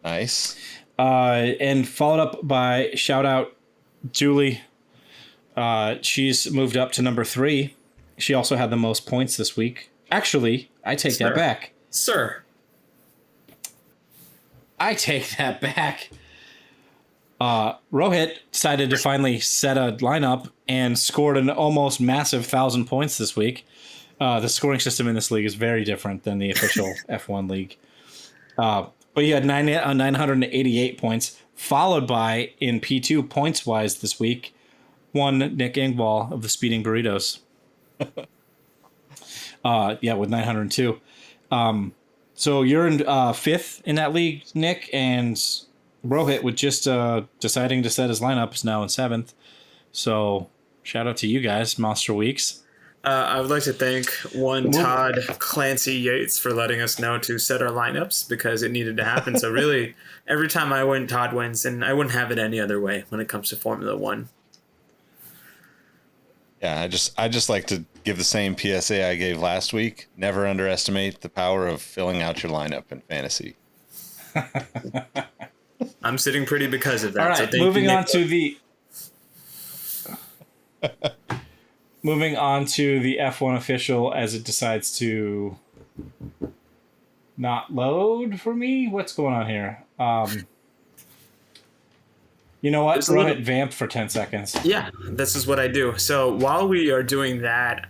Nice. and followed up by shout out Julie. She's moved up to number 3. She also had the most points this week. Actually, I take that back. Sir. I take that back. Rohit decided to finally set a lineup and scored an almost massive 1,000 points this week. The scoring system in this league is very different than the official F1 league. But he had 988 points, followed by, in P2 points-wise this week, one Nick Engvall of the Speeding Burritos. With 902. So you're in 5th in that league, Nick, and Rohit, with just deciding to set his lineup, is now in 7th. So shout out to you guys, Monster Weeks. I would like to thank Todd Clancy Yates for letting us know to set our lineups because it needed to happen. So really, every time I win, Todd wins, and I wouldn't have it any other way when it comes to Formula One. Yeah, I just like to give the same PSA I gave last week. Never underestimate the power of filling out your lineup in fantasy. I'm sitting pretty because of that. All right, so thank moving you, on Nick. to the F1 official as it decides to not load for me. What's going on here? You know what? There's a Rohit little- vamped for 10 seconds. Yeah, this is what I do. So while we are doing that,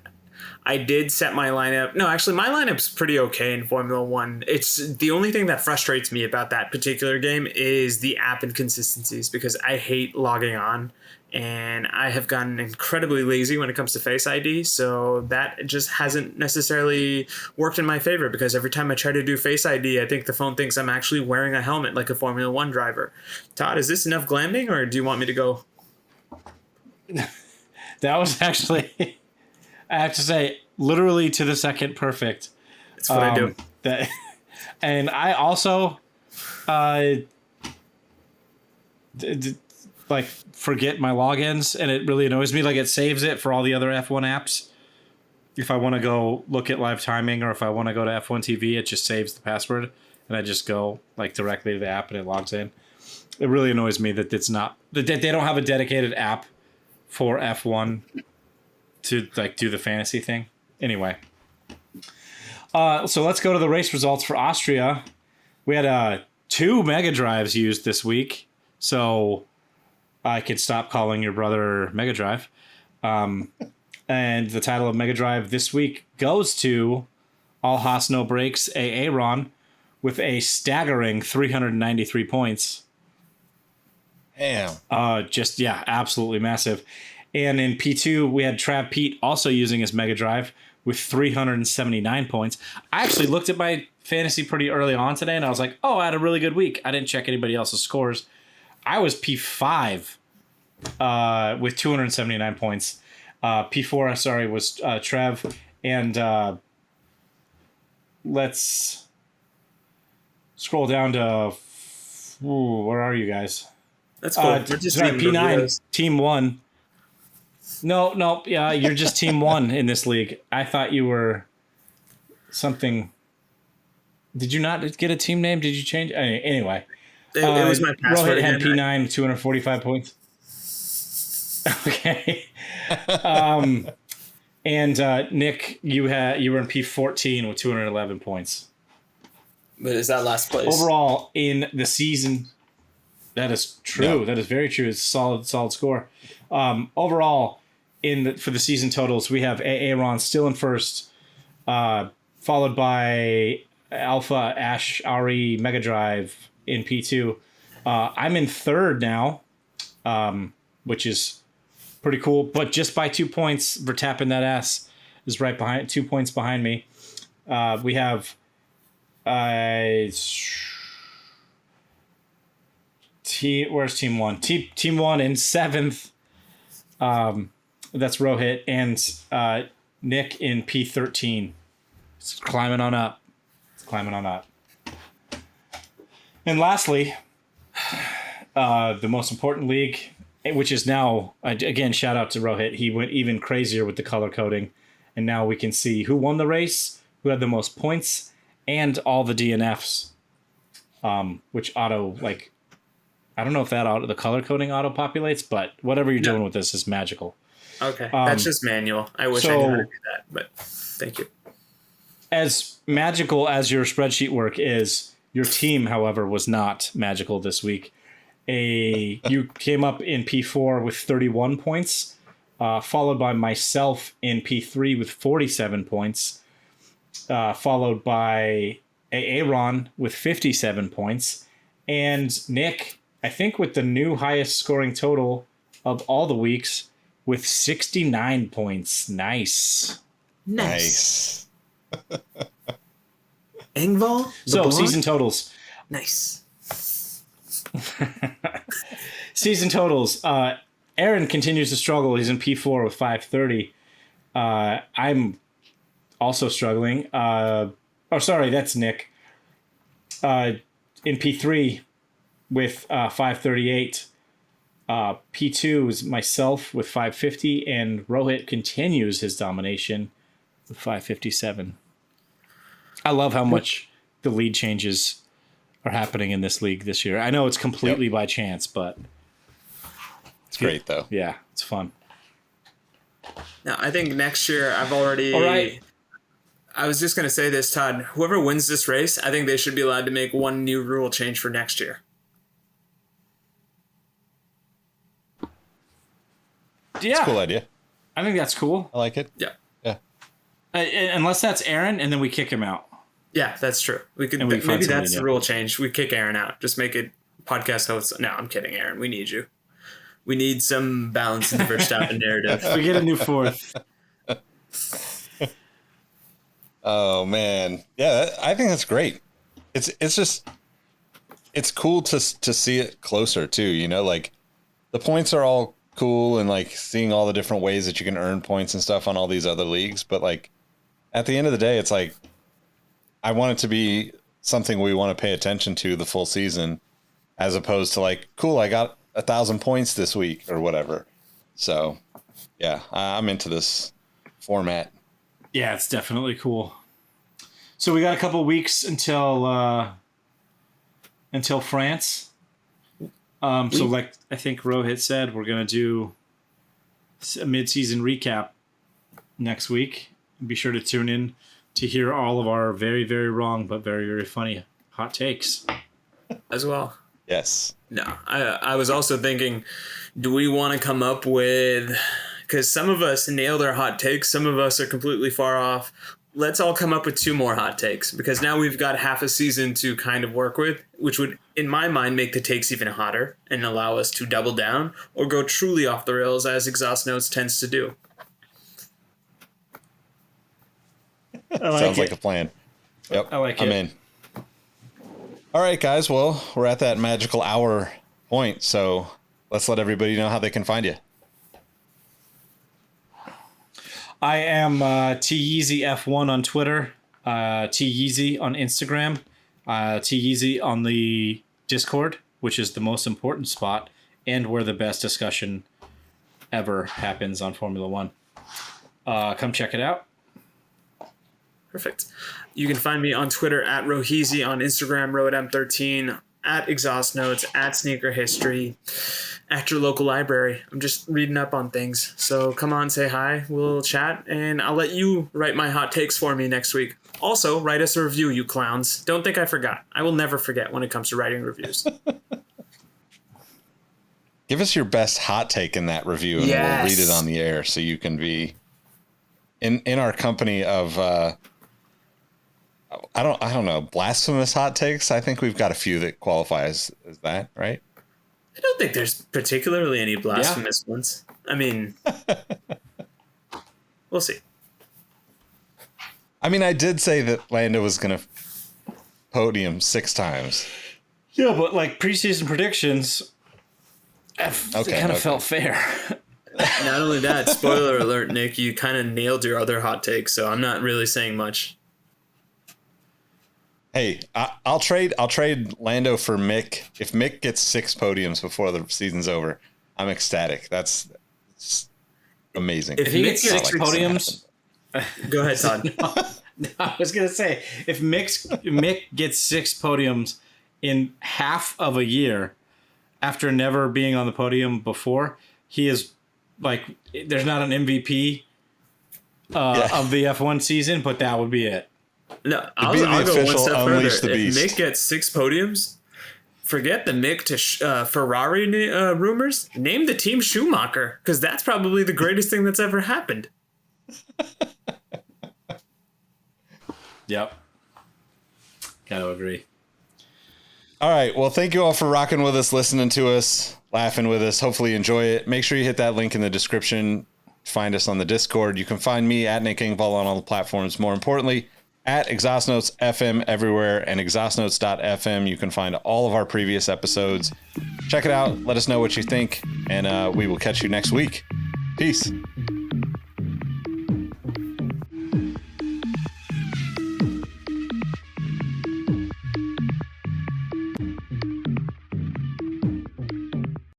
I did set my lineup. No, actually, my lineup's pretty okay in Formula One. It's the only thing that frustrates me about that particular game is the app inconsistencies because I hate logging on, and I have gotten incredibly lazy when it comes to Face ID. So that just hasn't necessarily worked in my favor because every time I try to do Face ID, I think the phone thinks I'm actually wearing a helmet like a Formula One driver. Todd, is this enough glamping, or do you want me to go? That was actually, I have to say, literally to the second perfect. It's what I do. And I also, like, forget my logins, and it really annoys me. Like, it saves it for all the other F1 apps. If I want to go look at live timing, or if I want to go to F1 TV, it just saves the password, and I just go like directly to the app, and it logs in. It really annoys me that it's not that they don't have a dedicated app for F1 to like do the fantasy thing. Anyway, so let's go to the race results for Austria. We had 2 Mega Drives used this week, so I could stop calling your brother Mega Drive. And the title of Mega Drive this week goes to All Haas No Brakes Aaron with a staggering 393 points. Damn. Absolutely massive. And in P2, we had Trav Pete also using his Mega Drive with 379 points. I actually looked at my fantasy pretty early on today, and I was like, oh, I had a really good week. I didn't check anybody else's scores. I was P5 with 279 points. P4, was Trev. And let's scroll down to... where are you guys? That's cool. We're just reading P9, reviews. Team 1. No, you're just Team 1 in this league. I thought you were something... Did you not get a team name? Did you change? Anyway. It was my password Rohit had again. P9, 245 points. Okay. And Nick, you were in P14 with 211 points. But is that last place? Overall, in the season, That is true. Yeah. That is very true. It's a solid score. Overall, for the season totals, we have Aaron still in first, followed by Alpha, Ash, Ari, Mega Drive in P2. I'm in third now, which is pretty cool, but just by 2 points. Vertapping that ass is right behind, 2 points behind me. We have where's team one? Team one in seventh. That's Rohit, and Nick in P13. It's climbing on up. And lastly, the most important league, which is now, again, shout out to Rohit. He went even crazier with the color coding, and now we can see who won the race, who had the most points, and all the DNFs, which auto, like, I don't know if the color coding auto populates, but whatever you're doing with this is magical. Okay, that's just manual. I wish I knew how to do that, but thank you. As magical as your spreadsheet work is, your team, however, was not magical this week. You came up in P4 with 31 points, followed by myself in P3 with 47 points, followed by Aaron with 57 points, and Nick, I think with the new highest scoring total of all the weeks, with 69 points. Nice. Engvall? So, season totals. Nice. Season totals. Aaron continues to struggle. He's in P4 with 530. I'm also struggling. That's Nick. In P3 with 538. P2 is myself with 550, and Rohit continues his domination with 557. I love how much the lead changes are happening in this league this year. I know it's completely by chance, but it's great though. Yeah, it's fun. Now, I think next year All right. I was just going to say this, Todd. Whoever wins this race, I think they should be allowed to make one new rule change for next year. Yeah. It's a cool idea. I think that's cool. I like it. Yeah. Unless that's Aaron, and then we kick him out. Yeah, that's true. Maybe that's the rule change. We kick Aaron out. Just make it podcast hosts. No, I'm kidding, Aaron. We need you. We need some balance in the Verstappen narrative. We get a new fourth. Oh man, yeah, I think that's great. It's cool to see it closer too. You know, like the points are all cool and like seeing all the different ways that you can earn points and stuff on all these other leagues, but like at the end of the day, it's like I want it to be something we want to pay attention to the full season, as opposed to like, cool, I got 1,000 points this week or whatever. So yeah, I'm into this format. Yeah, it's definitely cool. So we got a couple weeks until France. So like I think Rohit said, we're gonna do a mid-season recap next week. Be sure to tune in to hear all of our very, very wrong but very, very funny hot takes as well. Yes. No, I was also thinking, do we want to come up with, because some of us nailed our hot takes, some of us are completely far off. Let's all come up with 2 more hot takes, because now we've got half a season to kind of work with, which would, in my mind, make the takes even hotter and allow us to double down or go truly off the rails, as Exhaust Notes tends to do. Sounds like a plan. Yep. I like it. I'm in. All right, guys. Well, we're at that magical hour point, so let's let everybody know how they can find you. I am TYeezyF1 on Twitter, TYeezy on Instagram, TYeezy on the Discord, which is the most important spot and where the best discussion ever happens on Formula One. Come check it out. Perfect. You can find me on Twitter at Roheezy, on Instagram, RoadM13, at Exhaust Notes, at Sneaker History, at your local library. I'm just reading up on things. So come on, say hi, we'll chat, and I'll let you write my hot takes for me next week. Also, write us a review, you clowns. Don't think I forgot. I will never forget when it comes to writing reviews. Give us your best hot take in that review, and we'll read it on the air, so you can be in our company of I don't know, blasphemous hot takes. I think we've got a few that qualify as that, right? I don't think there's particularly any blasphemous ones. I mean, we'll see. I mean, I did say that Lando was going to podium 6 times. Yeah, but like preseason predictions, kind of felt fair. Not only that, spoiler alert, Nick, you kind of nailed your other hot take, so I'm not really saying much. Hey, I'll trade Lando for Mick. If Mick gets 6 podiums before the season's over, I'm ecstatic. That's amazing. If he gets 6 podiums, go ahead, Todd. No, I was gonna say if Mick gets 6 podiums in half of a year after never being on the podium before, he is like, there's not an MVP of the F1 season, but that would be it. No, I'll go one step further. If Mick gets 6 podiums, forget the Mick to Ferrari rumors. Name the team Schumacher, because that's probably the greatest thing that's ever happened. Yep. Gotta agree. All right. Well, thank you all for rocking with us, listening to us, laughing with us. Hopefully you enjoy it. Make sure you hit that link in the description. Find us on the Discord. You can find me at Nick Engvall on all the platforms. More importantly, at Exhaust Notes FM everywhere, and exhaustnotes.fm. You can find all of our previous episodes. Check it out. Let us know what you think, and we will catch you next week. Peace.